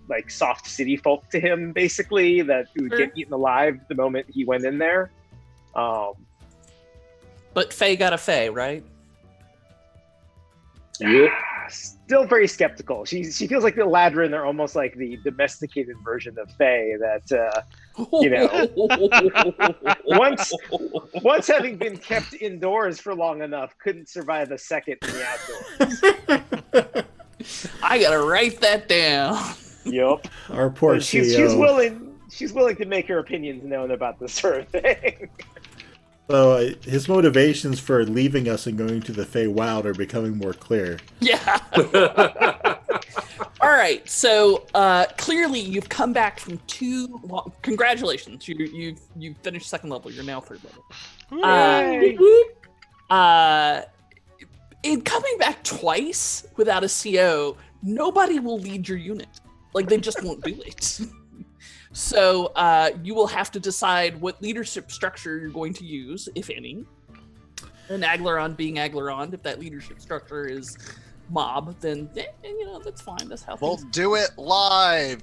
like soft city folk to him, basically, that he would get eaten alive the moment he went in there. But Faye got a Faye, right? Yep. Still very skeptical. She feels like the Aglarond are almost like the domesticated version of Faye that, once having been kept indoors for long enough, couldn't survive a second in the outdoors. I gotta write that down. Yep. Our poor CEO. She's willing to make her opinions known about this sort of thing. So his motivations for leaving us and going to the Feywild are becoming more clear. Yeah. All right. So clearly you've come back from congratulations. You finished second level. You're now third level. In coming back twice without a CO, nobody will lead your unit. Like, they just won't do it. So you will have to decide what leadership structure you're going to use, if any. And Aglarond being Aglarond, if that leadership structure is mob, then that's fine. That's how We'll things do it live.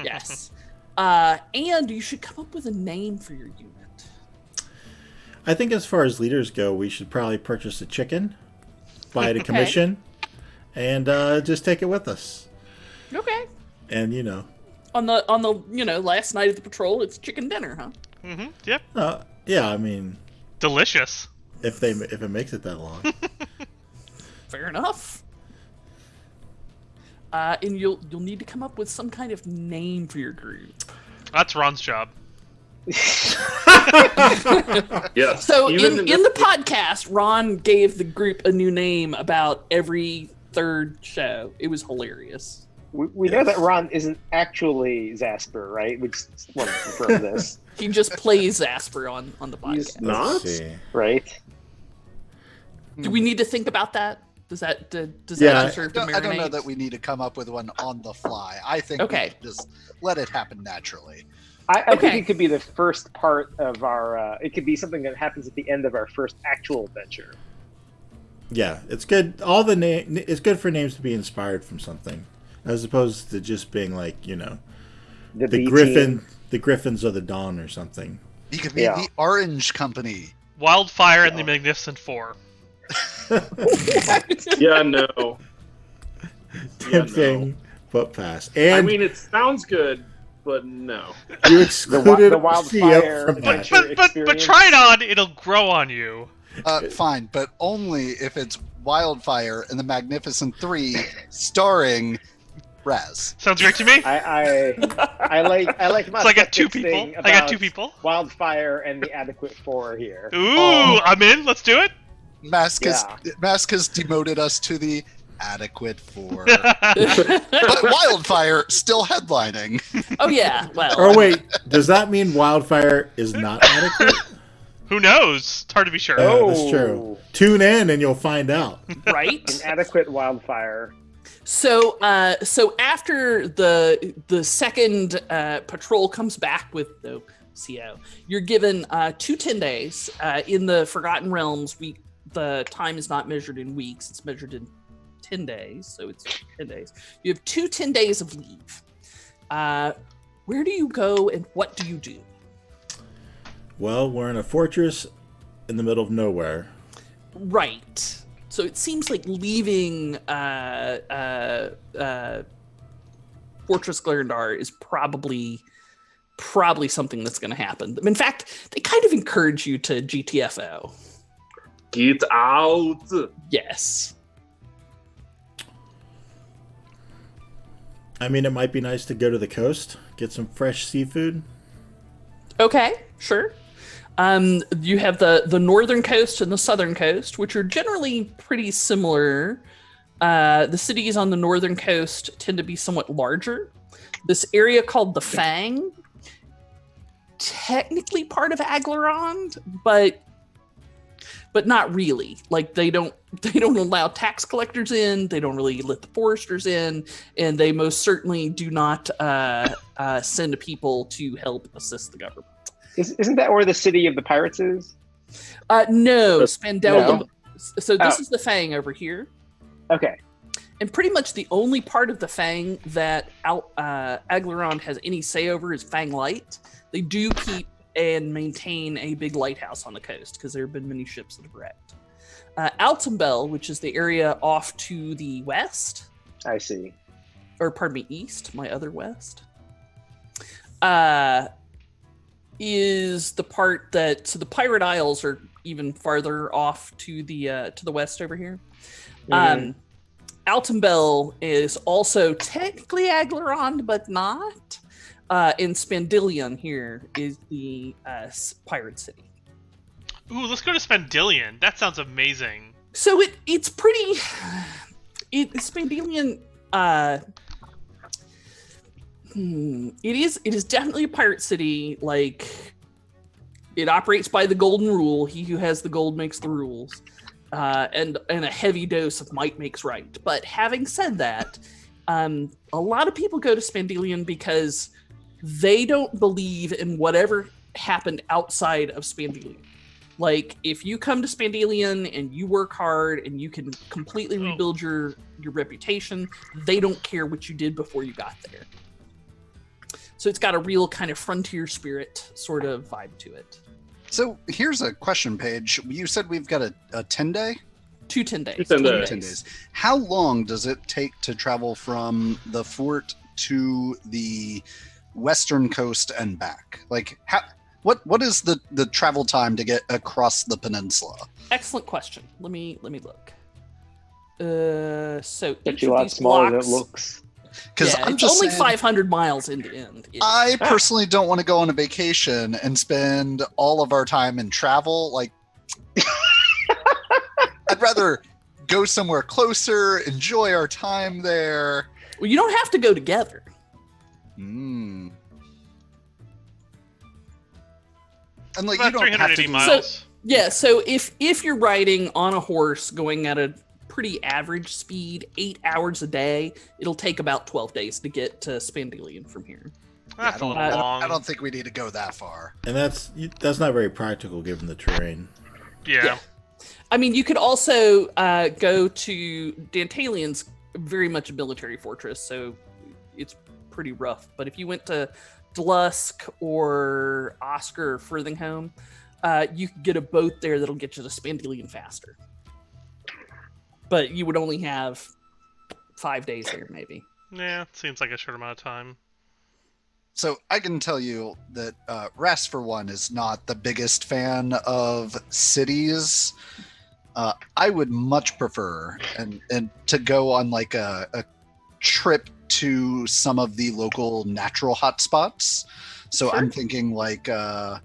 Yes. And you should come up with a name for your unit. I think as far as leaders go, we should probably purchase a chicken, buy it a commission, and just take it with us. Okay. And on the last night of the patrol, it's chicken dinner, huh? Mm-hmm. Yep. Yeah, I mean, delicious. If it makes it that long. Fair enough. And you'll need to come up with some kind of name for your group. That's Ron's job. Yeah. So in the podcast, Ron gave the group a new name about every third show. It was hilarious. We know that Ron isn't actually Zasper, right? We just want to confirm this. He just plays Zasper on the podcast. He's not? Right? Do we need to think about that? Does that deserve to marinate? I don't know that we need to come up with one on the fly. I think we should just let it happen naturally. I think it could be the first part of our. It could be something that happens at the end of our first actual adventure. Yeah, it's good. It's good for names to be inspired from something, as opposed to just being like the Griffin, the Griffins of the Dawn or something. You could be the Orange Company. Wildfire and the Magnificent Four. Yeah, no. Tempting, but pass. And I mean, it sounds good, but no. You excluded the Wildfire from that. But try it on; it'll grow on you. Fine, but only if it's Wildfire and the Magnificent Three, starring Raz. Sounds great to me. I like. So I got two people. Wildfire and the Adequate Four here. Ooh, I'm in. Let's do it. Mask has demoted us to the Adequate Four. But Wildfire still headlining. Oh yeah, well. Or wait, does that mean Wildfire is not adequate? Who knows? It's hard to be sure. That's true. Tune in and you'll find out. Right? An adequate Wildfire. So after the second patrol comes back with the CO, you're given 10 days. In the Forgotten Realms, the time is not measured in weeks; it's measured in 10 days. So it's 10 days. You have 10 days of leave. Where do you go and what do you do? Well, we're in a fortress in the middle of nowhere. Right. So it seems like leaving Fortress Glarendar is probably something that's going to happen. In fact, they kind of encourage you to GTFO. Get out! Yes. I mean, it might be nice to go to the coast, get some fresh seafood. Okay, sure. You have the northern coast and the southern coast, which are generally pretty similar. The cities on the northern coast tend to be somewhat larger. This area called the Fang, technically part of Aglarond, but not really. Like they don't allow tax collectors in. They don't really let the foresters in, and they most certainly do not send people to help assist the government. Isn't that where the city of the pirates is? No, Spandelian. No? So this is the Fang over here. Okay. And pretty much the only part of the Fang that Aglarond has any say over is Fang Light. They do keep and maintain a big lighthouse on the coast because there have been many ships that have wrecked. Altenbell, which is the area off to the west. I see. Or pardon me, east, my other west. Is the part that, so the Pirate Isles are even farther off to the west over here. Mm-hmm. Altenbell is also technically Aglarond, but not. In Spandelian here is the pirate city. Ooh, let's go to Spandelian. That sounds amazing. So it's pretty. Spandelian. It is definitely a pirate city. Like, it operates by the golden rule: he who has the gold makes the rules, and a heavy dose of might makes right. But having said that, a lot of people go to Spandelian because they don't believe in whatever happened outside of Spandelian. Like, if you come to Spandelian and you work hard and you can completely rebuild your reputation, they don't care what you did before you got there. So it's got a real kind of frontier spirit sort of vibe to it. So here's a question, Paige. You said we've got a 10-day? 10 days. 10 10 days. How long does it take to travel from the fort to the western coast and back? Like, what is the travel time to get across the peninsula? Excellent question. Let me look. So It's each a of lot these smaller than blocks, it looks. Because yeah, I'm it's just only saying, 500 miles end to end. I personally don't want to go on a vacation and spend all of our time in travel. Like, I'd rather go somewhere closer, enjoy our time there. Well, you don't have to go together. And like, About you don't have to 380 do miles. Yeah, so if you're riding on a horse going at a pretty average speed, 8 hours a day, it'll take about 12 days to get to Spandelian from here. That's a little I long. don't think we need to go that far. And that's not very practical given the terrain. Yeah. I mean, you could also go to Dantalian's very much a military fortress, so it's pretty rough. But if you went to Dlusk or Oscar or Firthingholm, you could get a boat there that'll get you to Spandelian faster. But you would only have 5 days there, maybe. Yeah, seems like a short amount of time. So I can tell you that Ras, for one, is not the biggest fan of cities. I would much prefer and to go on like a trip to some of the local natural hotspots. So Sure. I'm thinking like a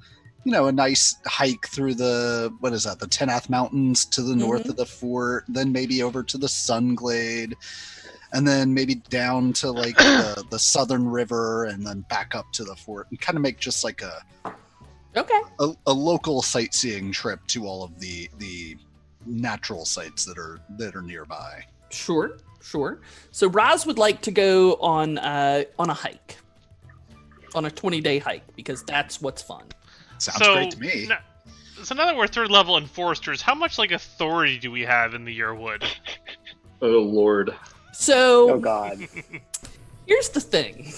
nice hike through the Tenath Mountains to the north of the fort, then maybe over to the Sunglade, and then maybe down to like the Southern River, and then back up to the fort, and kind of make just like a local sightseeing trip to all of the natural sites that are nearby. Sure. So Raz would like to go on a hike, on a 20-day hike, because that's what's fun. Sounds great to me. So now that we're third level enforcers, how much like authority do we have in the Yearwood? Oh Lord. So Oh God. here's the thing.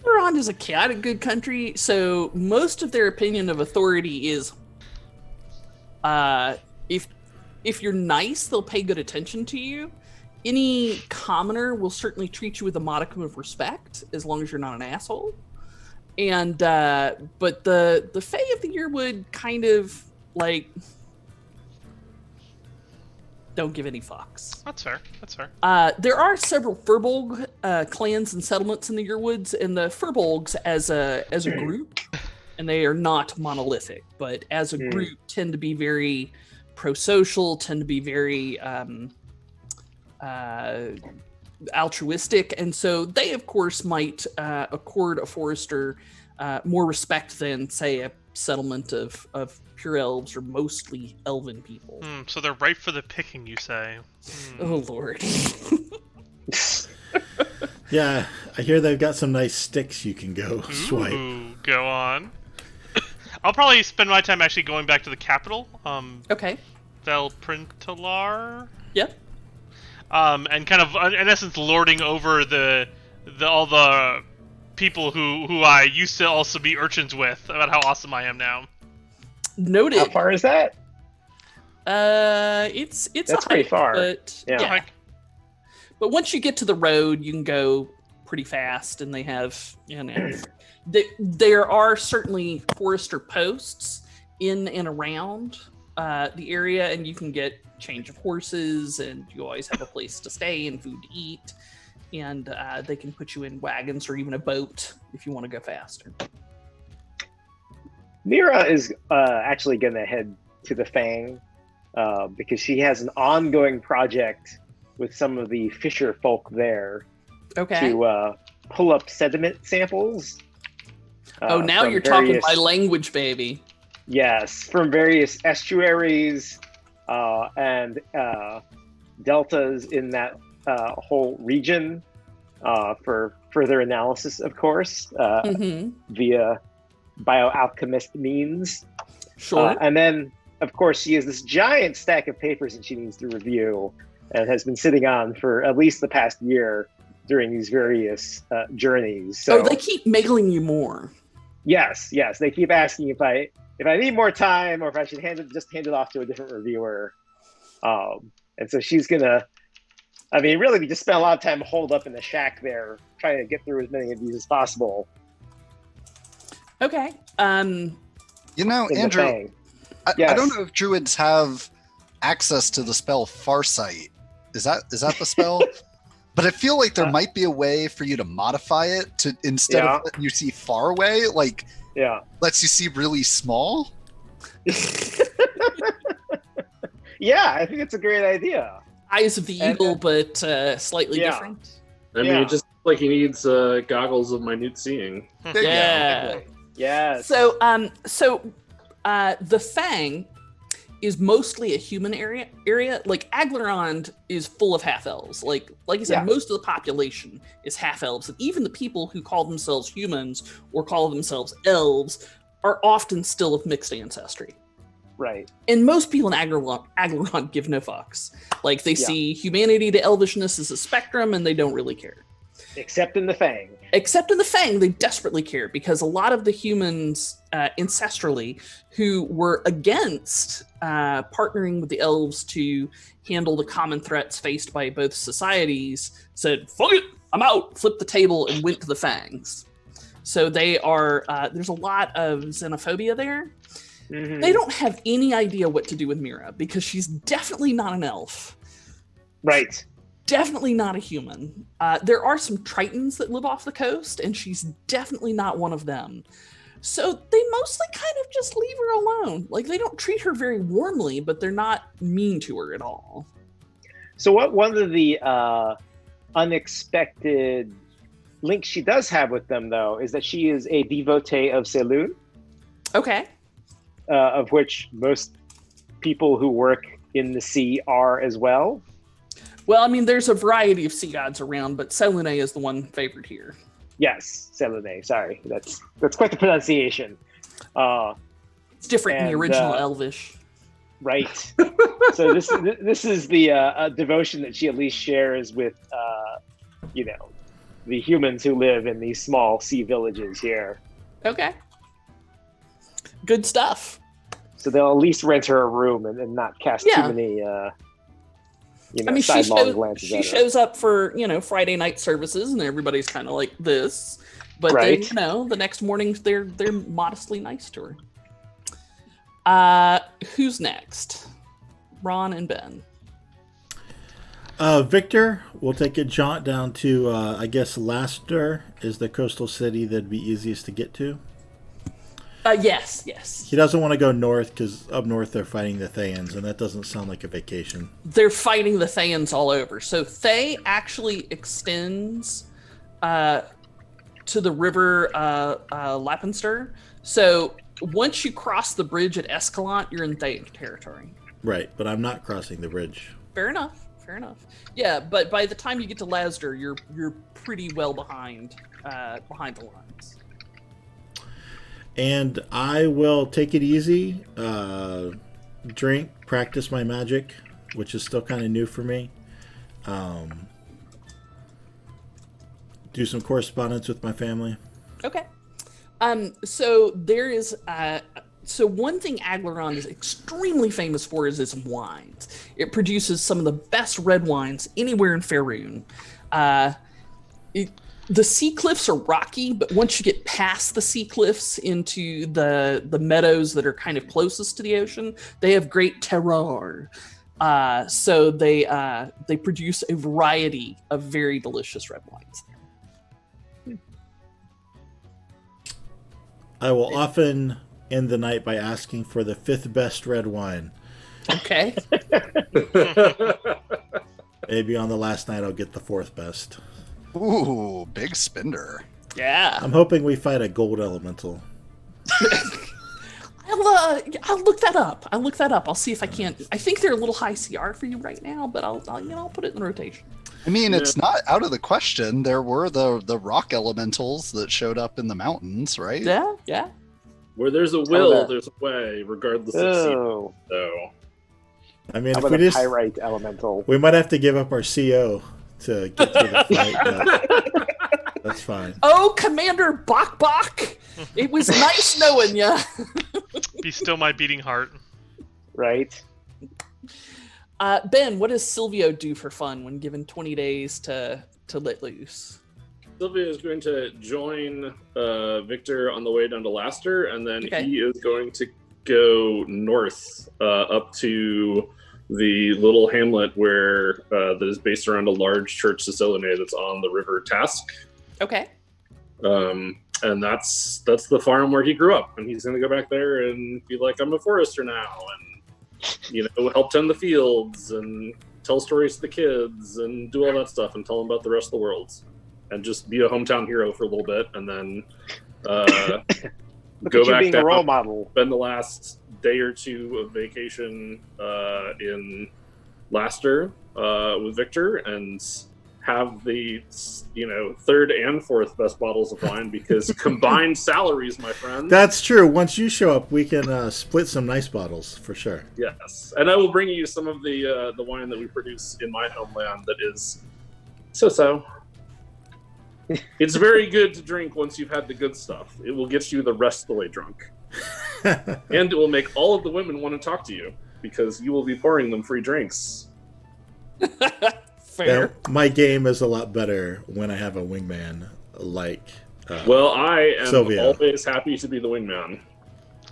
Aglarond is a chaotic good country, so most of their opinion of authority is if you're nice, they'll pay good attention to you. Any commoner will certainly treat you with a modicum of respect, as long as you're not an asshole. And but the Fae of the Yearwood kind of like don't give any fucks. That's fair. There are several Furbolg clans and settlements in the Yearwoods, and the Furbolgs as a group, and they are not monolithic, but as a group tend to be very pro-social, tend to be very altruistic, and so they of course might accord a forester more respect than, say, a settlement of pure elves or mostly elven people. So they're ripe for the picking, you say? Oh Lord. Yeah, I hear they've got some nice sticks you can go swipe. Ooh, go on. I'll probably spend my time actually going back to the capital, Okay. Velprintalar. Yep. And kind of, in essence, lording over all the people who I used to also be urchins with about how awesome I am now. Noted. How far is that? It's That's a hike, pretty far. but Yeah. Like, But once you get to the road, you can go pretty fast, and they have, there are certainly forester posts in and around the area, and you can get change of horses, and you always have a place to stay and food to eat, and they can put you in wagons or even a boat if you want to go faster. Mira is actually going to head to the Fang because she has an ongoing project with some of the fisher folk there Okay. to pull up sediment samples. Now from you're talking various- my language, baby. Yes, from various estuaries and deltas in that whole region for further analysis, of course, via bioalchemist means. Sure. And then, of course, she has this giant stack of papers that she needs to review and has been sitting on for at least the past year during these various journeys. So they keep mailing you more. yes, they keep asking if I need more time or if I should hand it off to a different reviewer. And so she's gonna. I mean, really, we just spent a lot of time holed up in the shack there, trying to get through as many of these as possible. Okay. Andrew, I don't know if druids have access to the spell Farsight. Is that the spell? But I feel like there might be a way for you to modify it to instead of letting you see far away, lets you see really small. Yeah, I think it's a great idea. Eyes of the eagle, but slightly different. I mean, it just like he needs goggles of minute seeing. Yeah. Yes. So, the Fang is mostly a human area. Like Aglarond is full of half elves. Like I said, most of the population is half elves, and even the people who call themselves humans or call themselves elves are often still of mixed ancestry. Right. And most people in Aglarond give no fucks. Like they see humanity to elvishness as a spectrum, and they don't really care. Except in the Fang. Except in the Fang, they desperately care, because a lot of the humans ancestrally who were against partnering with the elves to handle the common threats faced by both societies said, "Fuck it, I'm out," flipped the table and went to the Fangs. So they are, there's a lot of xenophobia there. Mm-hmm. They don't have any idea what to do with Mira, because she's definitely not an elf. Right. Definitely not a human. There are some Tritons that live off the coast, and she's definitely not one of them. So they mostly kind of just leave her alone. Like, they don't treat her very warmly, but they're not mean to her at all. So one of the unexpected links she does have with them, though, is that she is a devotee of Selûne. Okay. Of which most people who work in the sea are as well. Well, I mean, there's a variety of sea gods around, but Selûne is the one favored here. Yes, Selûne. Sorry, that's quite the pronunciation. It's different in the original Elvish. Right. So this is the devotion that she at least shares with, the humans who live in these small sea villages here. Okay. Good stuff. So they'll at least rent her a room and not cast too many, sidelong glances at her. She shows up for, Friday night services, and everybody's kind of like this. But then, the next morning they're modestly nice to her. Who's next? Ron and Ben. Victor will take a jaunt down to, I guess, Laster is the coastal city that'd be easiest to get to. Yes. He doesn't want to go north because up north they're fighting the Thayans, and that doesn't sound like a vacation. They're fighting the Thayans all over. So Thay actually extends to the river Lapinster. So once you cross the bridge at Escalante, you're in Thay territory. Right, but I'm not crossing the bridge. Fair enough. Yeah, but by the time you get to Lasder, you're pretty well behind the lines. And I will take it easy, drink, practice my magic, which is still kind of new for me. Do some correspondence with my family. Okay. So there is... So one thing Aglarond is extremely famous for is its wines. It produces some of the best red wines anywhere in Faerun. The sea cliffs are rocky, but once you get past the sea cliffs into the meadows that are kind of closest to the ocean, they have great terroir. So they produce a variety of very delicious red wines. I will often end the night by asking for the 5th best red wine. Okay. Maybe on the last night I'll get the 4th best. Ooh, big spender. Yeah. I'm hoping we fight a gold elemental. I'll look that up. I'll see if I can't. I think they're a little high CR for you right now, but I'll put it in rotation. I mean, it's not out of the question. There were the rock elementals that showed up in the mountains, right? Yeah. Where there's a will, there's a way, regardless of season. So, I mean, how if about we a just pyrite elemental? we might have to give up our CO to get through the fight. But that's fine. Oh, Commander Bok Bok! It was nice knowing ya. Be still my beating heart. Right. Ben, what does Silvio do for fun when given 20 days to let loose? Sylvia is going to join Victor on the way down to Laster, and then he is going to go north up to the little hamlet where that is based around a large church Sicilian that's on the river Task. Okay. And that's the farm where he grew up, and he's going to go back there and be like, I'm a forester now, and help tend the fields and tell stories to the kids and do all that stuff and tell them about the rest of the world. And just be a hometown hero for a little bit, and then go back being down, a role model. Spend the last day or two of vacation in Laster with Victor, and have the third and fourth best bottles of wine because combined salaries, my friend. That's true. Once you show up, we can split some nice bottles for sure. Yes, and I will bring you some of the wine that we produce in my homeland. That is so. It's very good to drink once you've had the good stuff. It will get you the rest of the way drunk. And it will make all of the women want to talk to you because you will be pouring them free drinks. Fair. Yeah, my game is a lot better when I have a wingman like well, I am Silvio. Always happy to be the wingman.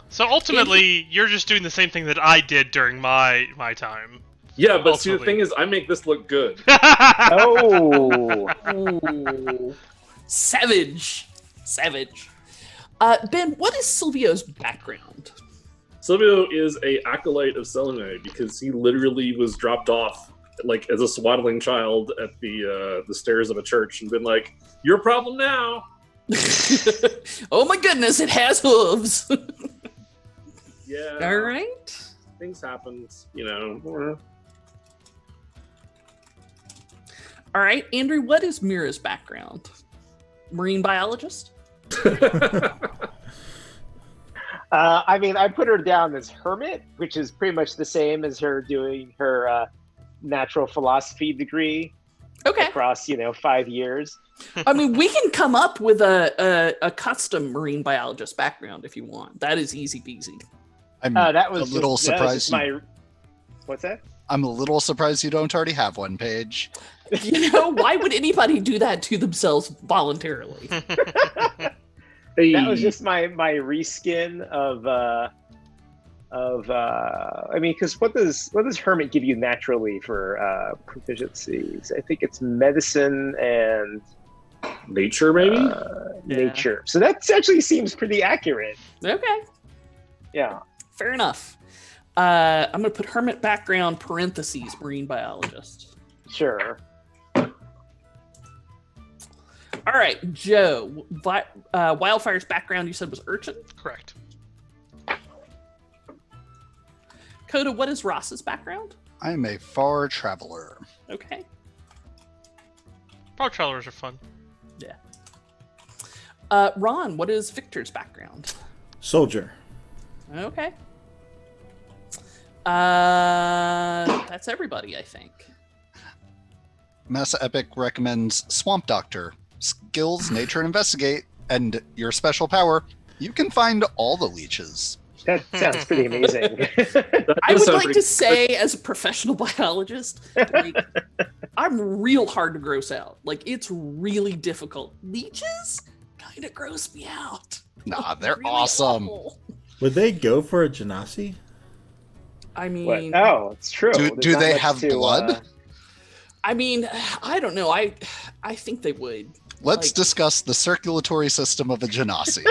So ultimately, you're just doing the same thing that I did during my time. Yeah, but see, the thing is, I make this look good. Oh. Ooh. Savage. Ben, what is Silvio's background? Silvio is a acolyte of Selene because he literally was dropped off like as a swaddling child at the stairs of a church and been like, "Your problem now." Oh my goodness, it has hooves. Yeah. All right. Things happened, All right, Andrew, what is Mira's background? Marine biologist? I put her down as hermit, which is pretty much the same as her doing her natural philosophy degree across 5 years. I mean, we can come up with a custom marine biologist background if you want. That is easy peasy. I'm that was a little surprised. What's that? I'm a little surprised you don't already have one page. Why would anybody do that to themselves voluntarily? That was just my reskin of because what does hermit give you naturally for proficiencies? I think it's medicine and nature, maybe. Nature. So that actually seems pretty accurate. Okay. Yeah. Fair enough. I'm gonna put hermit background parentheses marine biologist. Sure. All right, Joe. Wildfire's background you said was urchin? Correct. Coda, what is Ross's background? I'm a far traveler. Okay. Far travelers are fun. Yeah. Ron, what is Victor's background? Soldier. Okay. That's everybody, I think. Massa Epic recommends Swamp Doctor. Skills, nature, and investigate. And your special power, you can find all the leeches. That sounds pretty amazing. I would like to say, as a professional biologist, I'm real hard to gross out. Like, it's really difficult. Leeches kind of gross me out. Nah, they're really awesome. awful. Would they go for a genasi? I mean... Oh, it's true. Do they have blood? I mean, I don't know. I think they would. Let's discuss the circulatory system of a genasi.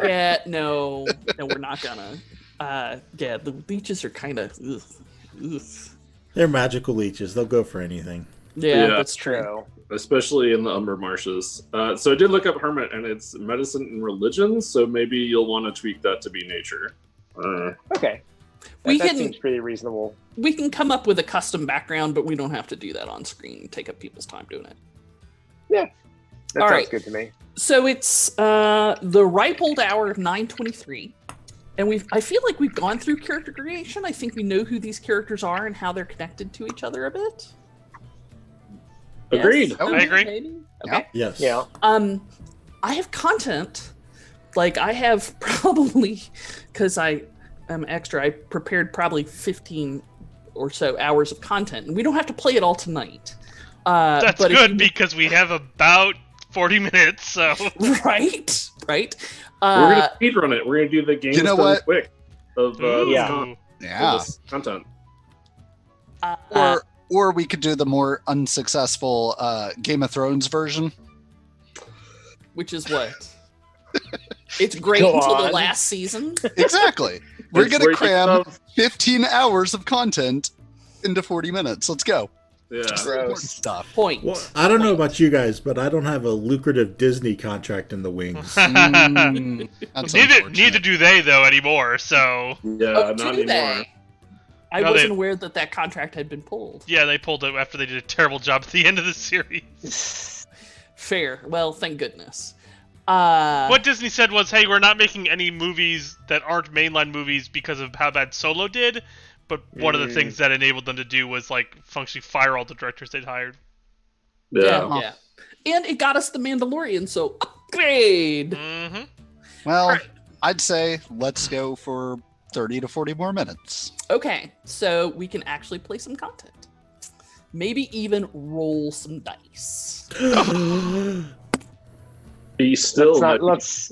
Yeah, no, we're not gonna. Yeah, the leeches are kind of. They're magical leeches. They'll go for anything. Yeah, that's true. Especially in the Umber Marshes. So I did look up hermit, and it's medicine and religion. So maybe you'll want to tweak that to be nature. Okay. That seems pretty reasonable. We can come up with a custom background, but we don't have to do that on screen. Take up people's time doing it. Yeah, that All sounds right. good to me. So it's the ripe old hour of 9:23, and I feel like we've gone through character creation. I think we know who these characters are and how they're connected to each other a bit. Agreed. Oh, I agree. Maybe? Okay. Yes. Yeah. I have content. Like I have probably, because I am extra, I prepared probably 15 or so hours of content, and we don't have to play it all tonight. That's but good because we have about 40 minutes, so... right. We're gonna speedrun it. We're gonna do the game You know what? quick of Ooh. this content. Or we could do the more unsuccessful Game of Thrones version. Which is what? It's great Go until the on. last season. Exactly. We're It's going to where you cram have- 15 hours of content into 40 minutes. Let's go. Yeah. Important stuff. Point. Well, I don't know about you guys, but I don't have a lucrative Disney contract in the wings. That's Neither unfortunate. do they, though, anymore, so... Yeah, Oh, not do anymore. they? I No, wasn't they- aware that contract had been pulled. Yeah, they pulled it after they did a terrible job at the end of the series. Fair. Well, thank goodness. What Disney said was, hey, we're not making any movies that aren't mainline movies because of how bad Solo did, but one of the things that enabled them to do was, like, functionally fire all the directors they'd hired. Yeah. And it got us the Mandalorian, so upgrade. Mm-hmm. Well, Alright. I'd say let's go for 30 to 40 more minutes. Okay, so we can actually play some content. Maybe even roll some dice. Be still. Let's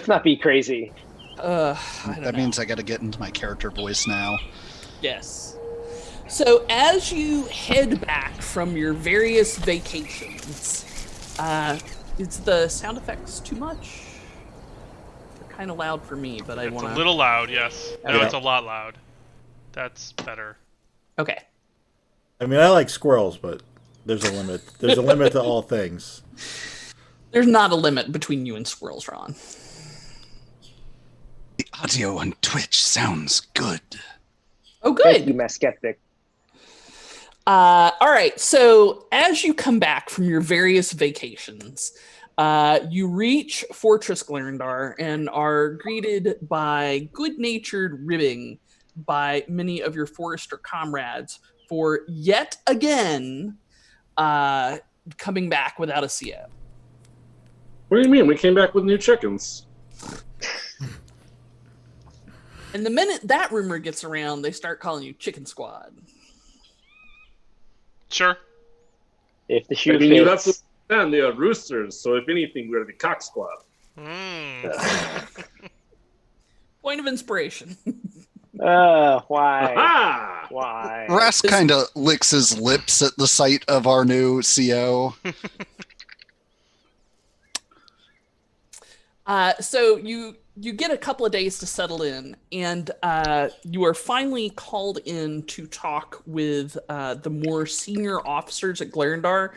not be crazy. I don't That know. means I got to get into my character voice now. Yes. So as you head back from your various vacations, is the sound effects too much? They're kind of loud for me, but I It's want a to... little loud, yes. No, Okay. it's a lot loud. That's better. Okay. I mean, I like squirrels, but there's a limit. There's a limit to all things. There's not a limit between you and squirrels, Ron. The audio on Twitch sounds good. Oh, Thank you, good. my skeptic. All right. So as you come back from your various vacations, you reach Fortress Glarendar and are greeted by good-natured ribbing by many of your forester comrades for yet again coming back without a CO. What do you mean? We came back with new chickens. And the minute that rumor gets around, they start calling you Chicken Squad. Sure. If the shoe I mean, you have fits. to understand they are roosters, so if anything, we're the cock squad. Point of inspiration. Why? Ah! Why? Ras kind of licks his lips at the sight of our new CO. So you get a couple of days to settle in, and you are finally called in to talk with the more senior officers at Glarendar.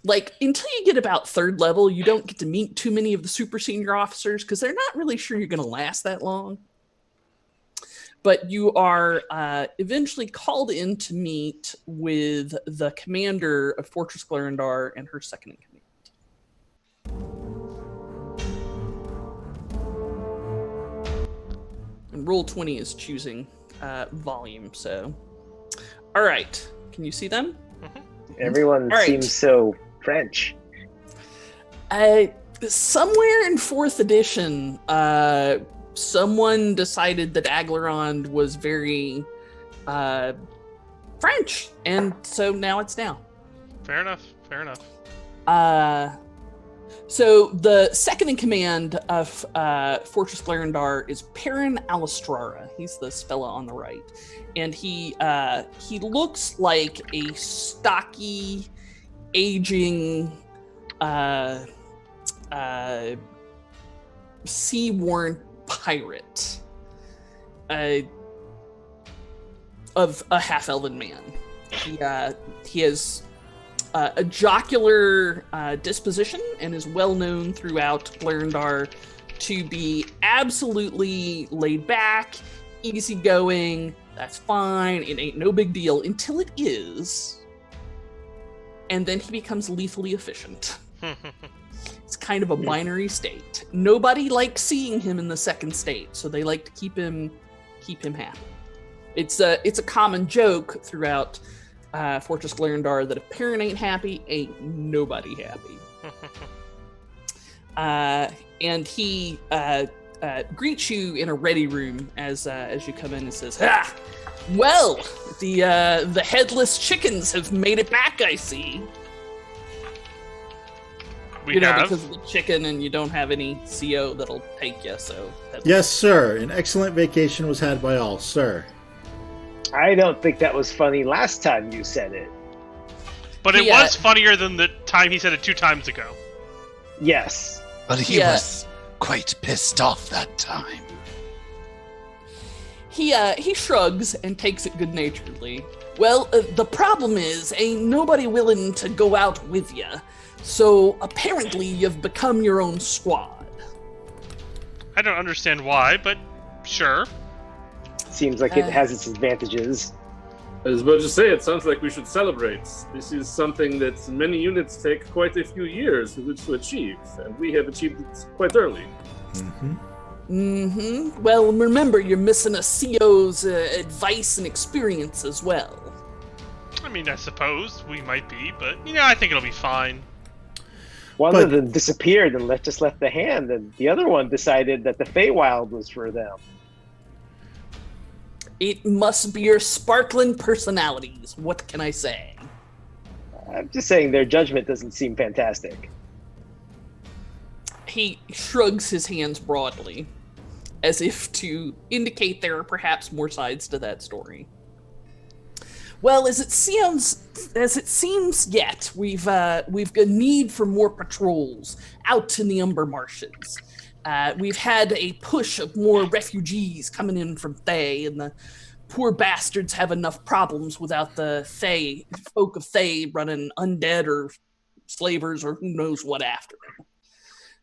Like, until you get about third level, you don't get to meet too many of the super senior officers because they're not really sure you're going to last that long. But you are eventually called in to meet with the commander of Fortress Glarendar and her second in command. And roll 20 is choosing volume, so. All right. Can you see them? Everyone All right. seems so French. Somewhere in 4th edition, someone decided that Aglarond was very French, and so now it's down. Fair enough. Fair enough. So the second in command of Fortress Glarendar is Perrin Alistrara. He's this fella on the right, and he looks like a stocky, aging, sea-worn pirate of a half-elven man. He has a jocular disposition and is well known throughout Glarendar to be absolutely laid back, easygoing. That's fine. It ain't no big deal until it is. And then he becomes lethally efficient. It's kind of a binary state. Nobody likes seeing him in the second state, so they like to keep him happy. It's a common joke throughout Fortress Glarendar that if Perrin ain't happy, ain't nobody happy. And he greets you in a ready room as you come in and says, "Ah, well, the headless chickens have made it back, I see." We have. Because of the chicken, and you don't have any CO that'll take you. So yes, sir. An excellent vacation was had by all, sir. I don't think that was funny last time you said it. But it was funnier than the time he said it 2 times ago. Yes. But he was quite pissed off that time. He shrugs and takes it good-naturedly. Well, the problem is, ain't nobody willing to go out with you. So apparently you've become your own squad. I don't understand why, but sure. Seems like it has its advantages. I was about to say, it sounds like we should celebrate. This is something that many units take quite a few years to achieve, and we have achieved it quite early. Well, remember, you're missing a CO's advice and experience as well. I mean, I suppose we might be, but, I think it'll be fine. One of them disappeared and just left the hand, and the other one decided that the Feywild was for them. It must be your sparkling personalities. What can I say? I'm just saying their judgment doesn't seem fantastic. He shrugs his hands broadly, as if to indicate there are perhaps more sides to that story. Well, as it seems yet, we've a need for more patrols out in the Umber Marshes. We've had a push of more refugees coming in from Thay, and the poor bastards have enough problems without the folk of Thay running undead or slavers or who knows what after them.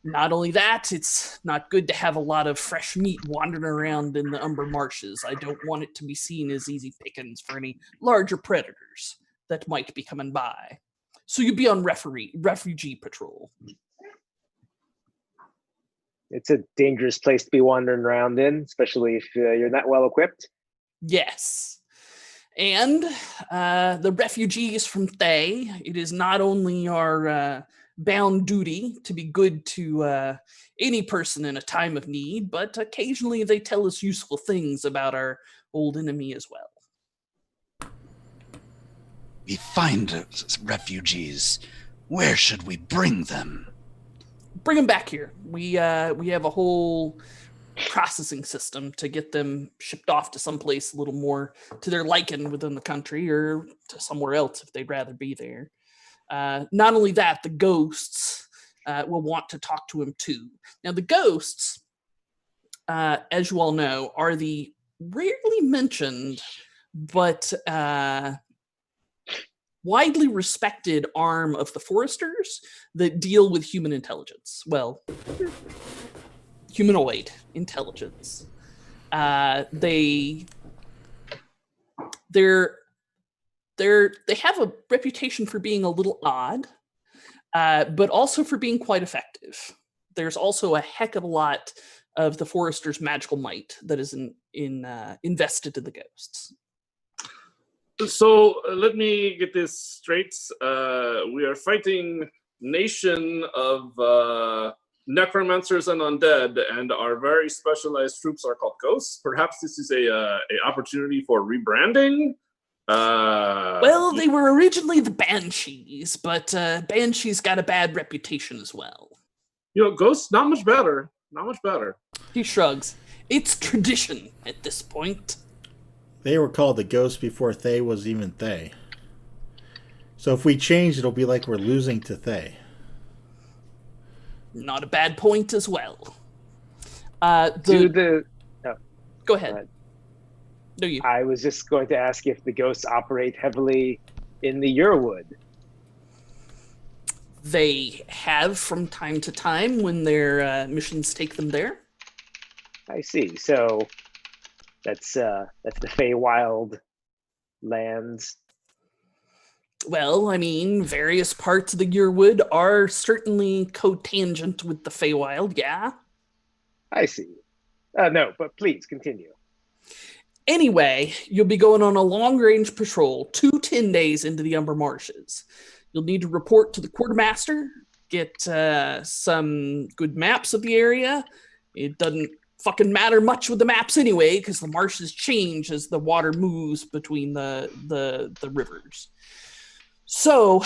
Not only that, it's not good to have a lot of fresh meat wandering around in the Umber Marshes. I don't want it to be seen as easy pickings for any larger predators that might be coming by. So you'd be on refugee patrol. It's a dangerous place to be wandering around in, especially if you're not well equipped. Yes. And the refugees from Thay, it is not only our bound duty to be good to any person in a time of need, but occasionally they tell us useful things about our old enemy as well. We find refugees. Where should we bring them? Bring them back here. We have a whole processing system to get them shipped off to someplace a little more to their liking within the country, or to somewhere else if they'd rather be there. Not only that, the ghosts will want to talk to him too. Now, the ghosts, as you all know, are the rarely mentioned but widely respected arm of the Foresters that deal with human intelligence. Well, humanoid intelligence. They have a reputation for being a little odd, but also for being quite effective. There's also a heck of a lot of the Forester's magical might that is invested in the ghosts. So let me get this straight. We are fighting nation of necromancers and undead, and our very specialized troops are called ghosts. Perhaps this is a opportunity for rebranding. Well, they were originally the Banshees, but Banshees got a bad reputation as well. Ghosts, not much better. Not much better. He shrugs. It's tradition at this point. They were called the Ghosts before Thay was even Thay. So if we change, it'll be like we're losing to Thay. Not a bad point as well. Go ahead. No, you. I was just going to ask if the ghosts operate heavily in the Yearwood. They have from time to time when their missions take them there. I see. So that's the Feywild lands. Well, I mean, various parts of the Yearwood are certainly cotangent with the Feywild, yeah? I see. No, but please continue. Anyway, you'll be going on a long-range patrol 2 10 days into the Umber Marshes. You'll need to report to the quartermaster, get some good maps of the area. It doesn't fucking matter much with the maps anyway, because the marshes change as the water moves between the rivers. So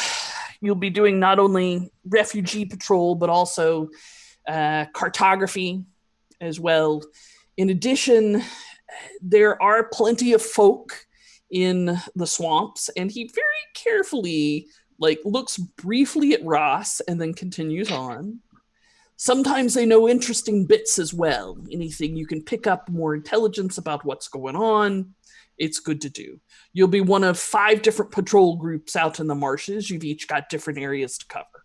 you'll be doing not only refugee patrol, but also cartography as well. In addition, there are plenty of folk in the swamps, and he very carefully looks briefly at Ross and then continues on. Sometimes they know interesting bits as well. Anything you can pick up more intelligence about what's going on, it's good to do. You'll be one of 5 different patrol groups out in the marshes. You've each got different areas to cover.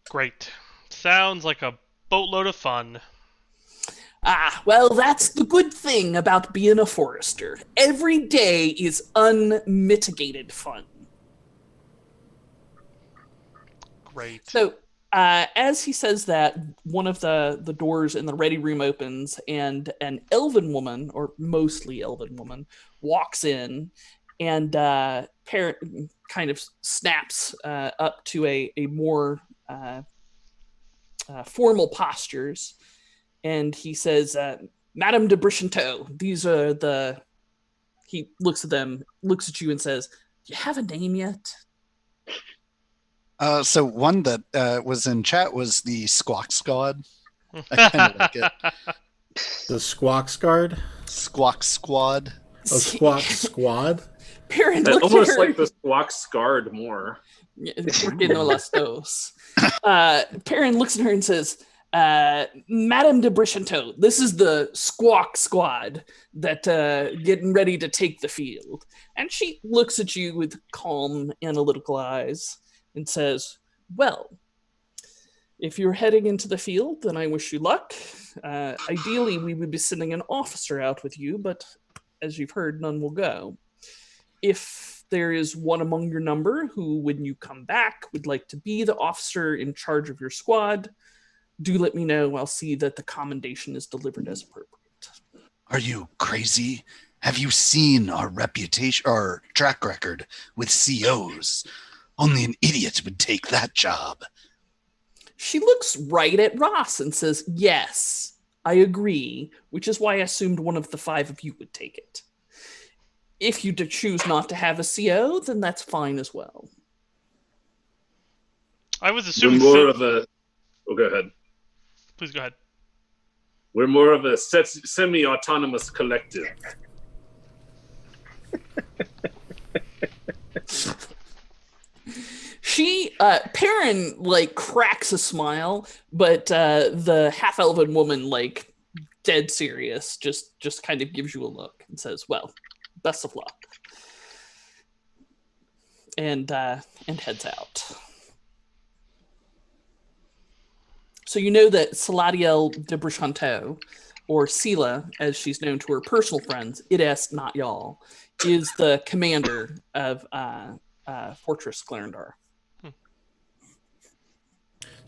Great. Sounds like a boatload of fun. Well, that's the good thing about being a forester. Every day is unmitigated fun. Great. So, as he says that, one of the doors in the ready room opens, and an elven woman, or mostly elven woman, walks in, and Parent kind of snaps up to a more formal postures, and he says, Madame de Brishenteau, these are the... He looks at them, looks at you, and says, do you have a name yet? So one that was in chat was the Squawk Squad. I kind of like it. The Squawk Squad? Squawk Squad. Oh, Squawk Squad? Perrin I looks almost at her. like the Squawk Scarred more. Porque no las dos. Perrin looks at her and says, Madame de Brishenteau, this is the Squawk Squad that getting ready to take the field. And she looks at you with calm, analytical eyes and says, well, if you're heading into the field, then I wish you luck. Ideally, we would be sending an officer out with you, but as you've heard, none will go. If there is one among your number who, when you come back, would like to be the officer in charge of your squad, do let me know. I'll see that the commendation is delivered as appropriate. Are you crazy? Have you seen our reputation, our track record with COs? Only an idiot would take that job. She looks right at Ross and says, yes, I agree, which is why I assumed one of the 5 of you would take it. If you choose not to have a CO, then that's fine as well. I was assuming... We're more of a... Oh, go ahead. Please go ahead. We're more of a semi-autonomous collective. Perrin, cracks a smile, but the half-elven woman, dead serious, just kind of gives you a look and says, well, best of luck. And heads out. So you know that Saladiel de Brishenteau, or Sela, as she's known to her personal friends, it est not y'all, is the commander of Fortress Clarendar.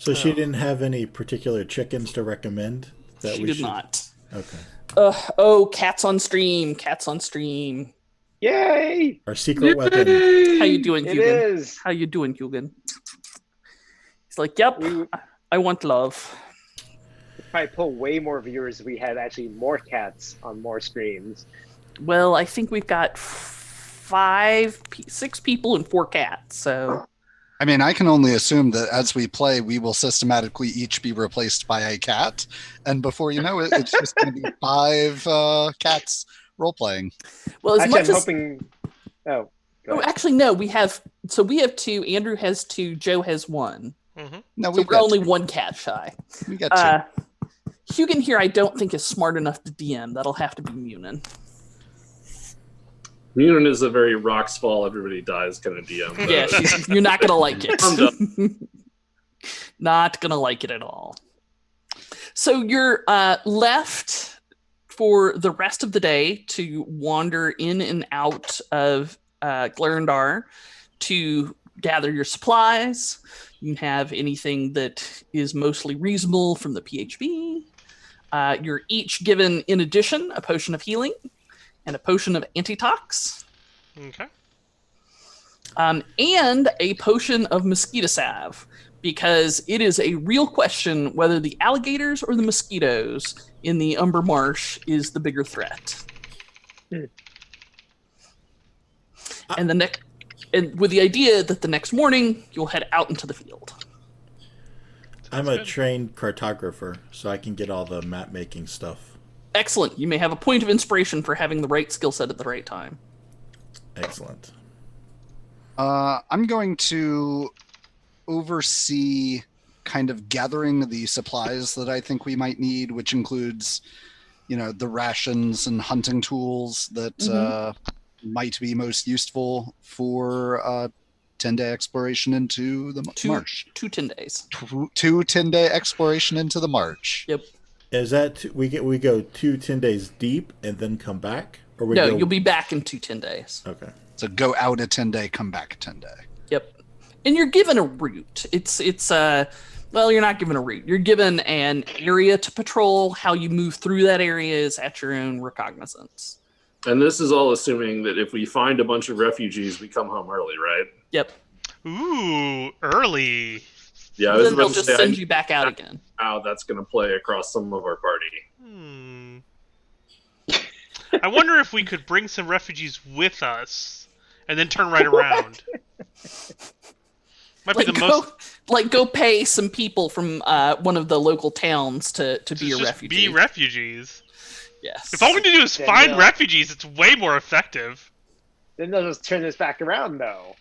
So she didn't have any particular chickens to recommend? She did not. Okay. Cats on stream. Cats on stream. Yay! Our secret weapon. How you doing, It Hugan? is. How you doing, Hugan? He's like, yep, I want love. Probably pull way more viewers if we had actually more cats on more streams. Well, I think we've got 6 people and 4 cats, so... I mean, I can only assume that as we play, we will systematically each be replaced by a cat. And before you know it, it's just going to be 5 cats role-playing. Well, as Actually, much I'm as... hoping... Oh, go Oh, ahead. actually, no, we have 2. Andrew has 2. Joe has 1. Mm-hmm. No, So we're only 1 cat shy. We got 2. Hugan here, I don't think is smart enough to DM. That'll have to be Munin. Munin is a very rocks fall, everybody dies kind of DM. Yeah, you're not going to like I'm it. Not going to like it at all. So you're left for the rest of the day to wander in and out of Clarendar to gather your supplies. You can have anything that is mostly reasonable from the PHB. You're each given, in addition, a potion of healing and a potion of antitox. Okay. And a potion of mosquito salve, because it is a real question whether the alligators or the mosquitoes in the Umber Marsh is the bigger threat. And with the idea that the next morning you'll head out into the field. I'm a trained cartographer, so I can get all the map making stuff. Excellent. You may have a point of inspiration for having the right skill set at the right time. Excellent. I'm going to oversee kind of gathering the supplies that I think we might need, which includes, the rations and hunting tools that might be most useful for 10-day exploration into the marsh. 10 days. Two 10-day exploration into the march. Yep. Is that we go 10 days deep and then come back, or you'll be back in 10 days. Okay. So go out a 10-day, come back a 10-day. Yep. And you're given a route. It's you're not given a route. You're given an area to patrol. How you move through that area is at your own recognizance. And this is all assuming that if we find a bunch of refugees, we come home early, right? Yep. Ooh, early. Yeah, Then they'll just send you back out again. How that's going to play across some of our party. I wonder if we could bring some refugees with us and then turn right around. Might be the most. Go pay some people from one of the local towns to be a refugee. Be refugees. Yes. If all we need to do is find refugees, it's way more effective. Then they'll just turn this back around, though.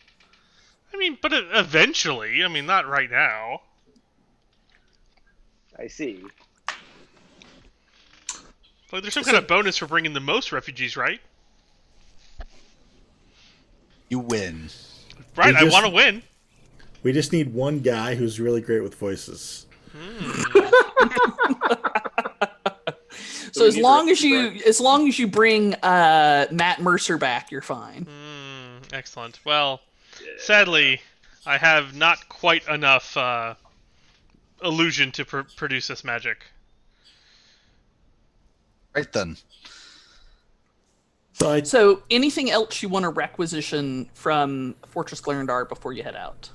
I mean, but eventually. I mean, not right now. I see. Like, there's some kind of bonus for bringing the most refugees, right? You win. Right, I want to win. We just need one guy who's really great with voices. So as long as you bring Matt Mercer back, you're fine. Excellent. Well, sadly, I have not quite enough illusion to produce this magic. Right then. So anything else you want to requisition from Fortress Glarendar before you head out?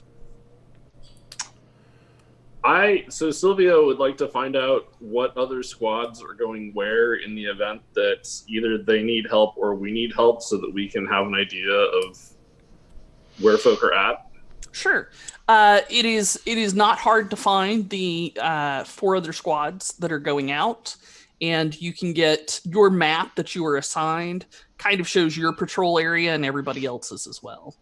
So Silvio would like to find out what other squads are going where in the event that either they need help or we need help, so that we can have an idea of where folk are at. Sure. It is not hard to find the 4 other squads that are going out, and you can get your map that you were assigned. Kind of shows your patrol area and everybody else's as well.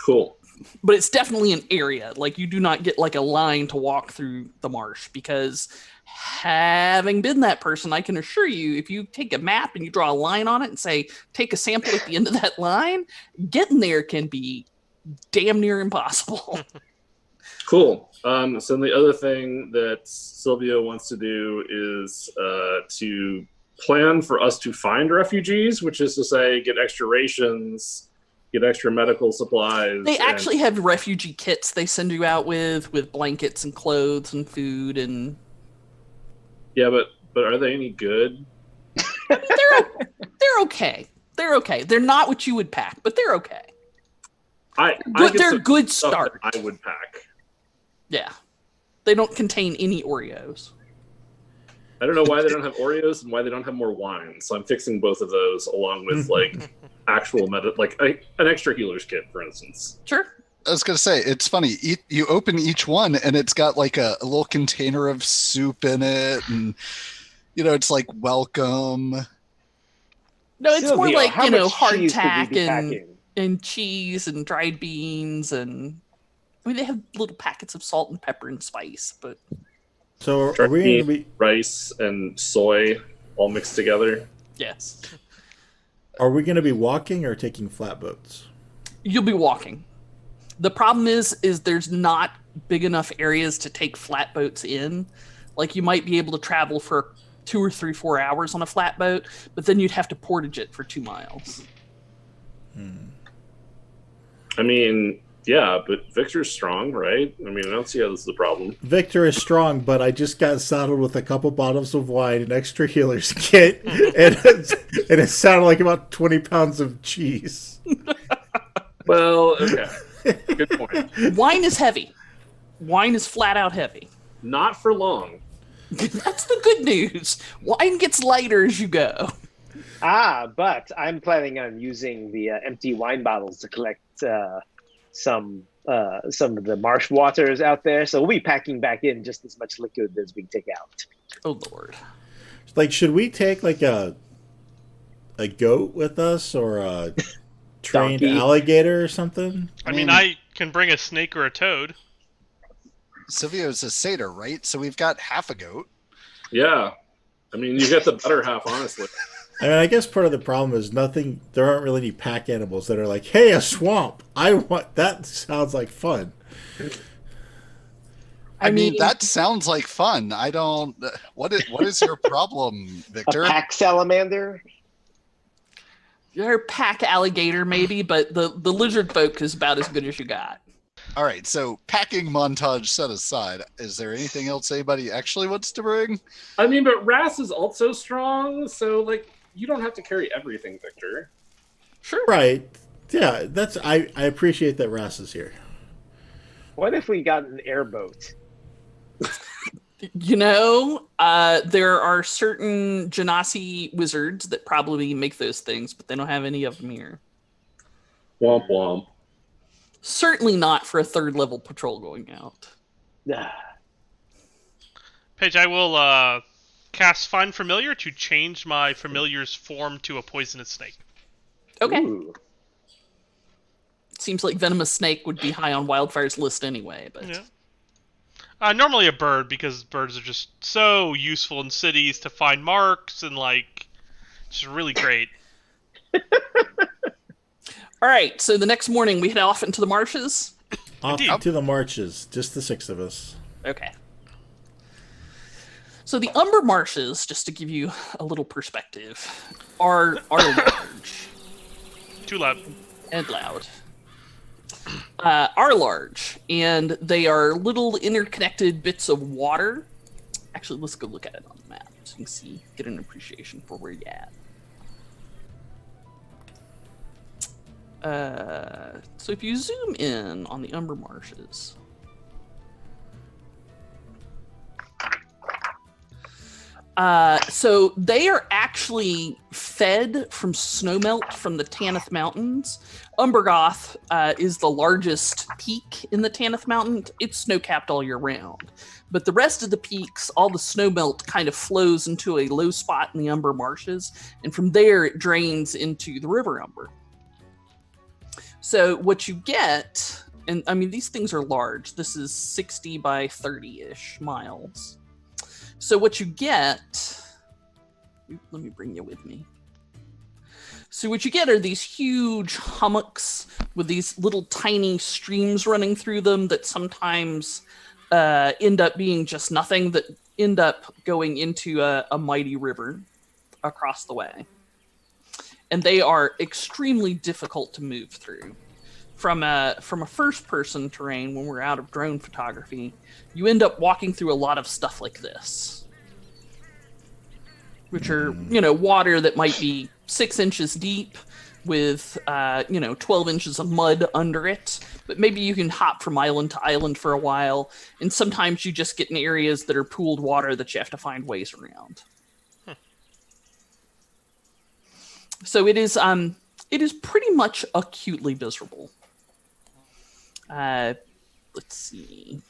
Cool. But it's definitely an area. Like, you do not get like a line to walk through the marsh, because having been that person, I can assure you, if you take a map and you draw a line on it and say, take a sample at the end of that line, getting there can be damn near impossible. Cool. So the other thing that Silvio wants to do is to plan for us to find refugees, which is to say get extra rations, get extra medical supplies. They actually have refugee kits they send you out with blankets and clothes and food and... Yeah, but are they any good? I mean, they're okay. They're okay. They're not what you would pack, but they're okay. They're a good start. I would pack. Yeah. They don't contain any Oreos. I don't know why they don't have Oreos and why they don't have more wine. So I'm fixing both of those along with actual an extra healer's kit, for instance. Sure. I was going to say, it's funny. You open each one and it's got like a little container of soup in it. And, it's like, welcome. No, it's more like, hardtack and cheese and dried beans. And I mean, they have little packets of salt and pepper and spice, but... So are we going to be... Rice and soy all mixed together? Yes. Are we going to be walking or taking flatboats? You'll be walking. The problem is there's not big enough areas to take flatboats in. Like, you might be able to travel for 2 or 3, 4 hours on a flatboat, but then you'd have to portage it for 2 miles. I mean, Yeah, but Victor's strong, right? I mean, I don't see how this is the problem. Victor is strong, but I just got saddled with a couple bottles of wine, an extra healer's kit, and it sounded like about 20 pounds of cheese. Well, okay. Good point. Wine is heavy. Wine is flat out heavy. Not for long. That's the good news. Wine gets lighter as you go. But I'm planning on using the empty wine bottles to collect some of the marsh waters out there. So we'll be packing back in just as much liquid as we can take out. Oh Lord! Like, should we take like a goat with us or a trained Donkey. alligator or something? I mean, I can bring a snake or a toad. Silvio's a satyr, right? So we've got half a goat. Yeah. I mean, you get the better half, honestly. I mean, I guess part of the problem is there aren't really any pack animals that are like, hey, a swamp. That sounds like fun. I mean, that sounds like fun. I don't, what is your problem, Victor? A pack salamander? You're a pack alligator, maybe, but the lizard folk is about as good as you got. All right, so packing montage set aside, is there anything else anybody actually wants to bring? I mean, but Ras is also strong, so, like, you don't have to carry everything, Victor. Sure. Right. Yeah, I appreciate that Ras is here. What if we got an airboat? You know, there are certain Genasi wizards that probably make those things, but they don't have any of them here. Womp womp. Certainly not for a 3rd level patrol going out. Paige, I will cast Find Familiar to change my familiar's form to a poisonous snake. Okay. Ooh. Seems like venomous snake would be high on Wildfire's list anyway, but Yeah. Normally a bird, because birds are just so useful in cities to find marks and, like, just really great. All right, so the next morning we head off into the marshes. Off Indeed. to the marches, just the 6 of us. Okay. So the Umber Marshes, just to give you a little perspective, are large Too loud. and loud. Are large, and they are little interconnected bits of water. Actually, let's go look at it on the map so you can get an appreciation for where you're at. So if you zoom in on the Umber Marshes, so they are actually fed from snowmelt from the Tanith Mountains. Umbergoth is the largest peak in the Tanith Mountain. It's snow-capped all year round. But the rest of the peaks, all the snowmelt kind of flows into a low spot in the Umber Marshes, and from there it drains into the River Umber. So what you get, and I mean, these things are large. This is 60 by 30-ish miles. So what you get, let me bring you with me. So what you get are these huge hummocks with these little tiny streams running through them that sometimes end up being just nothing, that end up going into a mighty river across the way. And they are extremely difficult to move through. From a first-person terrain, when we're out of drone photography, you end up walking through a lot of stuff like this, which are, water that might be 6 inches deep with, 12 inches of mud under it. But maybe you can hop from island to island for a while, and sometimes you just get in areas that are pooled water that you have to find ways around. So it is pretty much acutely miserable. Let's see.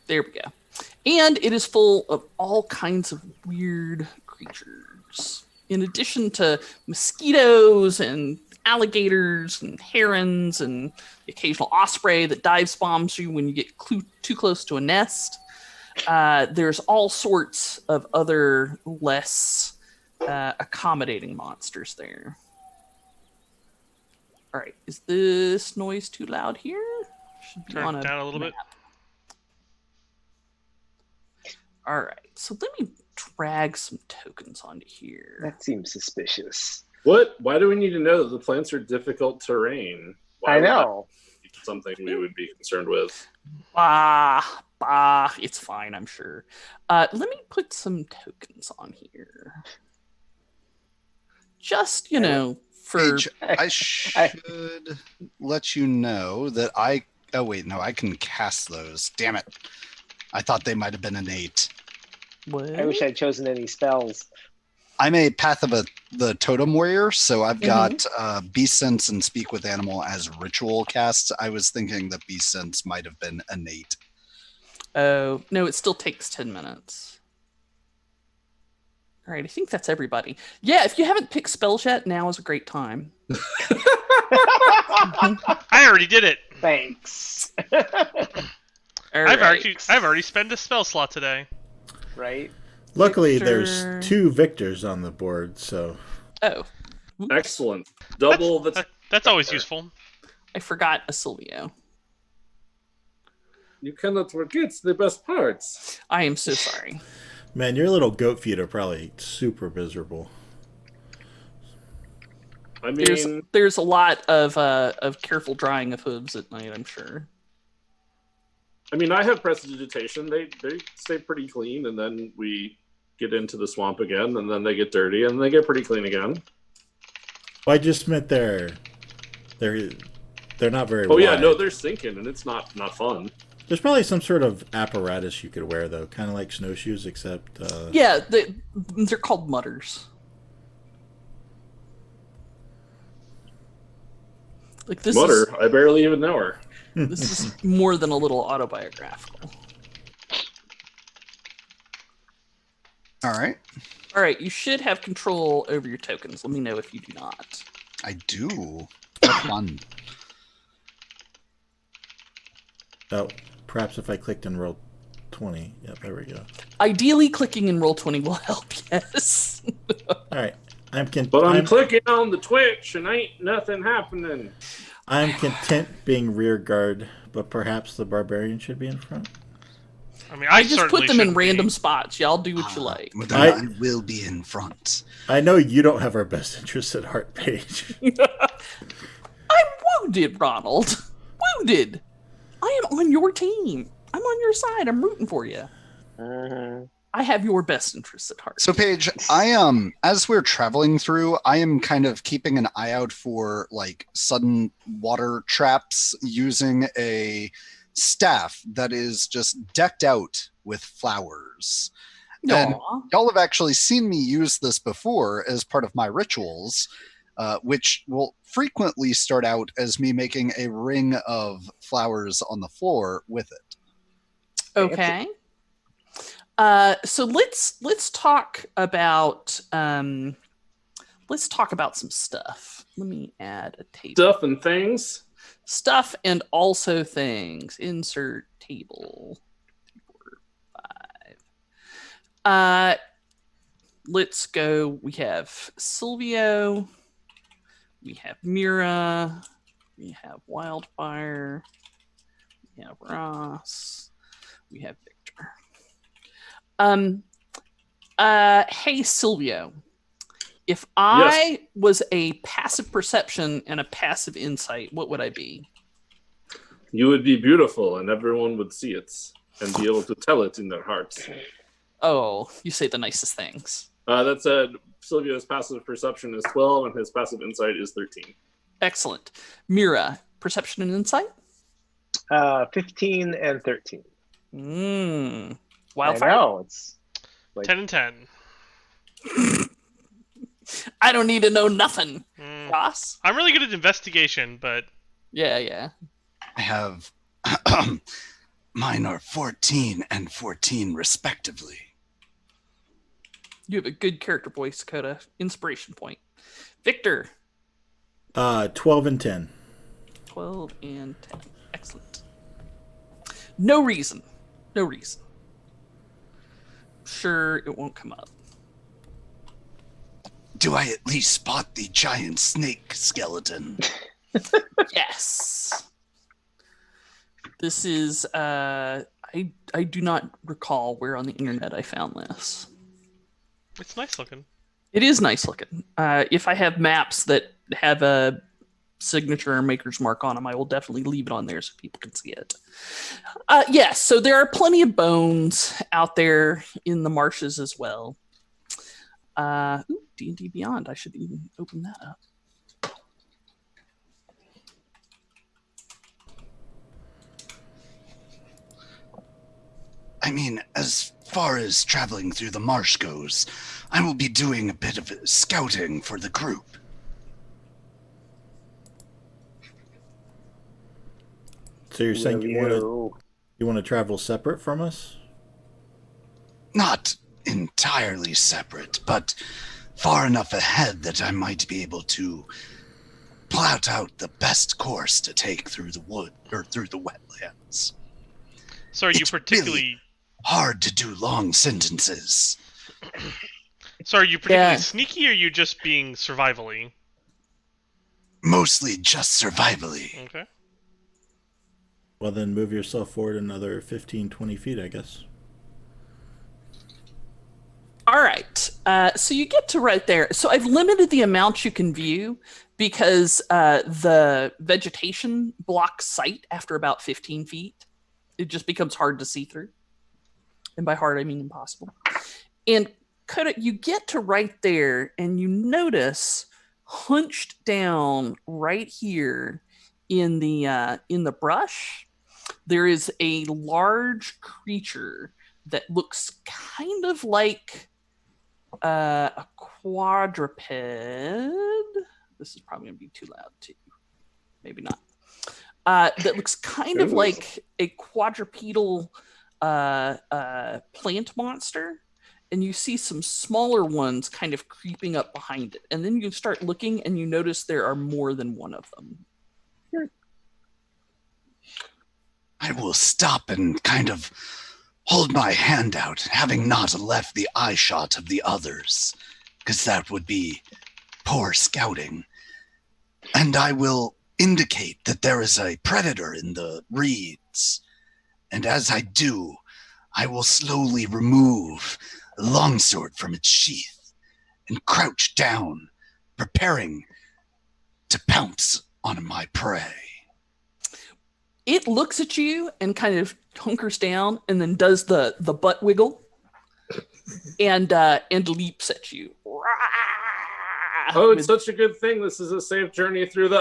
There we go. And it is full of all kinds of weird creatures. In addition to mosquitoes and alligators and herons and the occasional osprey that dive bombs you when you get too close to a nest, there's all sorts of other less accommodating monsters there. All right, is this noise too loud here? Should be Turn it down a little bit. All right, so let me drag some tokens onto here. That seems suspicious. What? Why do we need to know that the plants are difficult terrain? Why I would that know. be something we would be concerned with? It's fine, I'm sure. Let me put some tokens on here. Just, for... Paige, I should let you know that I... Oh, wait, no, I can cast those. Damn it. I thought they might have been innate. What? I wish I'd chosen any spells. I'm a Path of the Totem Warrior, so I've got Beast Sense and Speak with Animal as ritual casts. I was thinking that Beast Sense might have been innate. Oh, no, it still takes 10 minutes. All right, I think that's everybody. Yeah, if you haven't picked spells yet, now is a great time. I already did it. Thanks. I've already spent a spell slot today. Right? Luckily, Victor. there's 2 victors on the board, so... Oh. Excellent. Double the... That's always useful. I forgot a Silvio. You cannot forget the best parts. I am so sorry. Man, your little goat feet are probably super miserable. I mean... There's a lot of careful drying of hooves at night, I'm sure. I mean, I have prestidigitation. They stay pretty clean, and then we get into the swamp again, and then they get dirty, and they get pretty clean again. Well, I just meant they're not very Oh, wide. yeah, no, they're sinking, and it's not fun. There's probably some sort of apparatus you could wear, though, kind of like snowshoes, except... Yeah, they're called mutters. Like this Mutter, I barely even know her. This is more than a little autobiographical. All right. All right, you should have control over your tokens. Let me know if you do not. I do. Have fun. Oh, perhaps if I clicked in roll 20. Yep, there we go. Ideally, clicking in Roll20 will help, yes. All right. I'm clicking on the Twitch and ain't nothing happening. I'm content being rear guard, but perhaps the barbarian should be in front. I mean, I just put them in random spots. Y'all do what you like. I will be in front. I know you don't have our best interests at heart, Paige. I'm wounded, Ronald. Wounded. I am on your team. I'm on your side. I'm rooting for you. I have your best interests at heart. So, Paige, as we're traveling through, I am kind of keeping an eye out for like sudden water traps using a staff that is just decked out with flowers. And y'all have actually seen me use this before as part of my rituals, which will frequently start out as me making a ring of flowers on the floor with it. Okay. So let's talk about some stuff. Let me add a table. Stuff and things. Stuff and also things. Insert table. 5. Let's go. We have Silvio. We have Mira. We have Wildfire. We have Ross. We have Victor. Hey, Silvio. If I was a passive perception and a passive insight, what would I be? You would be beautiful, and everyone would see it and be able to tell it in their hearts. Oh, you say the nicest things. That said, Silvio's passive perception is 12, and his passive insight is 13. Excellent. Mira, perception and insight? 15 and 13. Wildfire? I know, it's like 10 and 10. I don't need to know nothing. Ross? I'm really good at investigation, but... Yeah. I have... Mine are 14 and 14, respectively. You have a good character voice, Coda. Inspiration point. Victor? 12 and 10. 12 and 10. Excellent. No reason. Sure, it won't come up. Do I at least spot the giant snake skeleton? Yes. This is, I do not recall where on the internet I found this. It's nice looking. It is nice looking. If I have maps that have a signature or maker's mark on them, I will definitely leave it on there so people can see it. Yes, so there are plenty of bones out there in the marshes as well. D&D Beyond. I should even open that up. I mean, as far as traveling through the marsh goes, I will be doing a bit of scouting for the group. So you're saying you want to travel separate from us? Not entirely separate, but far enough ahead that I might be able to plot out the best course to take through the wood or through the wetlands. So are you particularly really hard to do long sentences? So are you particularly sneaky, or are you just being survivally? Mostly just survivally. Okay. Well, then move yourself forward another 15, 20 feet, I guess. All right. So you get to right there. So I've limited the amount you can view because the vegetation blocks sight after about 15 feet. It just becomes hard to see through. And by hard, I mean impossible. And you get to right there and you notice hunched down right here in the brush, there is a large creature that looks kind of like a quadruped. This is probably going to be too loud too. Maybe not. That looks kind of like a quadrupedal plant monster. And you see some smaller ones kind of creeping up behind it. And then you start looking and you notice there are more than one of them. I will stop and kind of hold my hand out, having not left the eye shot of the others, because that would be poor scouting. And I will indicate that there is a predator in the reeds. And as I do, I will slowly remove the longsword from its sheath and crouch down, preparing to pounce on my prey. It looks at you and kind of hunkers down and then does the butt wiggle and leaps at you. Oh, it's such a good thing. This is a safe journey through the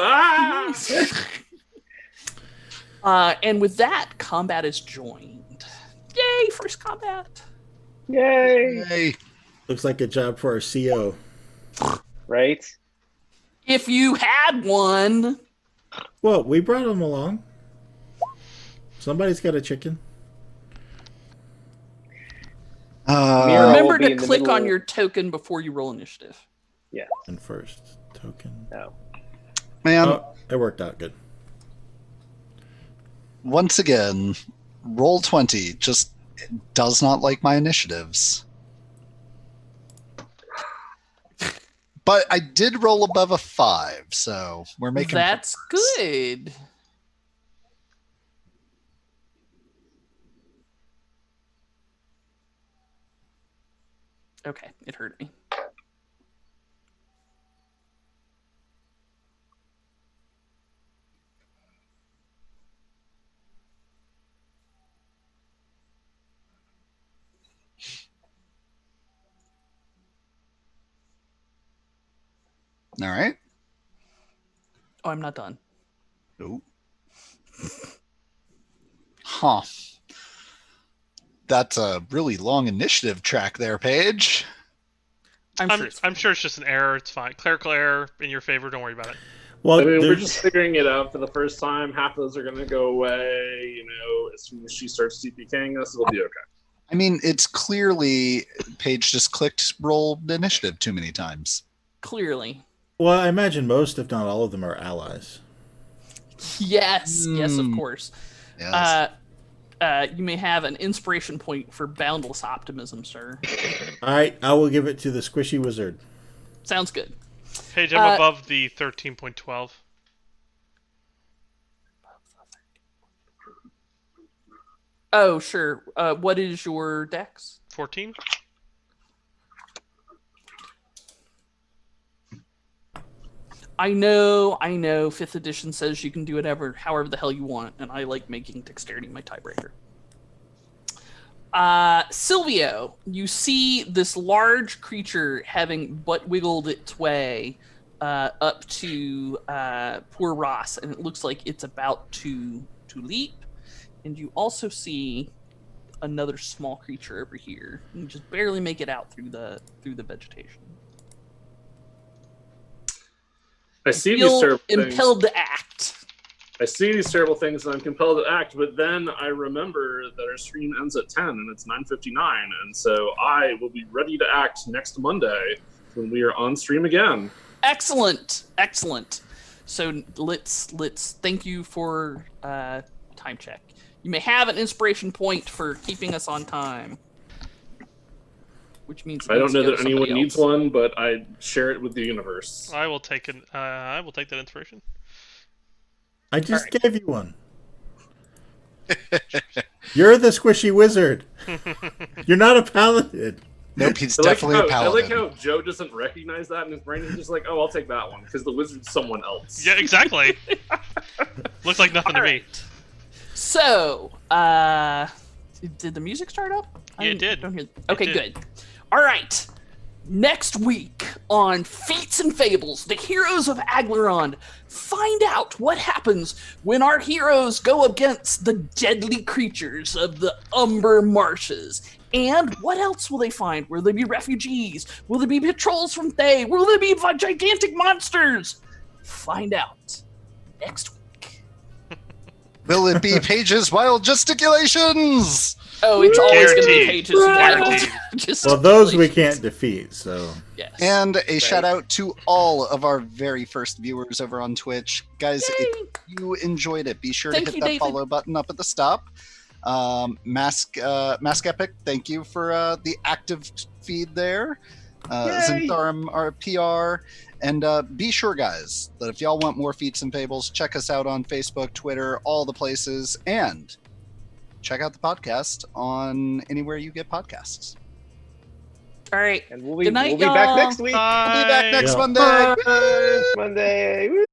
and with that, combat is joined. Yay, first combat. Yay. Looks like a job for our CO. Right? If you had one. Well, we brought him along. Somebody's got a chicken. Remember to click on your token before you roll initiative. Yeah. And first token. No. Man. Oh, it worked out good. Once again, roll 20 just does not like my initiatives. But I did roll above a 5, so we're making That's progress. Good. Okay, it hurt me. All right. Oh, I'm not done. Nope. Huh. That's a really long initiative track there, Paige. I'm sure it's just an error. It's fine. Clerical error in your favor. Don't worry about it. Well, I mean, we're just figuring it out for the first time. Half of those are going to go away. You know, as soon as she starts CPKing us, it'll be okay. I mean, it's clearly Paige just clicked roll initiative too many times. Clearly. Well, I imagine most, if not all of them, are allies. Yes, yes, of course. Yes. You may have an inspiration point for boundless optimism, sir. All right, I will give it to the squishy wizard. Sounds good. Paige, I'm above the 13.12. Oh, sure. What is your dex? 14? I know. 5th edition says you can do whatever, however the hell you want, and I like making dexterity my tiebreaker. Silvio, you see this large creature having butt wiggled its way up to poor Ross, and it looks like it's about to leap. And you also see another small creature over here. You just barely make it out through the vegetation. I see these terrible impelled things. to act. I see these terrible things and I'm compelled to act, but then I remember that our stream ends at 10 and it's 9:59, and so I will be ready to act next Monday when we are on stream again. Excellent. So let's thank you for time check. You may have an inspiration point for keeping us on time. Which means I don't know that anyone needs one, but I share it with the universe. I will take that inspiration. I just gave you one. You're the squishy wizard. You're not a paladin. Nope, he's definitely a paladin. I like how Joe doesn't recognize that in his brain. He's just like, oh, I'll take that one, because the wizard's someone else. Yeah, exactly. Looks like nothing to me. So, did the music start up? Yeah, it did. Okay, good. All right. Next week on Feats and Fables, the heroes of Aglarond find out what happens when our heroes go against the deadly creatures of the Umber Marshes. And what else will they find? Will there be refugees? Will there be patrols from Thay? Will there be gigantic monsters? Find out next week. Will it be Paige's wild gesticulations? Oh, it's always going to be Guaranteed. Paige's wild Guaranteed. gesticulations. Well, those we can't defeat, so. Yes. And a shout out to all of our very first viewers over on Twitch. Guys, if you enjoyed it, be sure to hit that follow button up at the stop. Mask Epic, thank you for the active feed there. Zentharum, our PR. And be sure, guys, that if y'all want more Feats and Fables, check us out on Facebook, Twitter, all the places. And check out the podcast on anywhere you get podcasts. All right. And we'll be Good night, back y'all. next week. Bye. We'll be back next Yeah. Monday. Bye. Monday. Woo.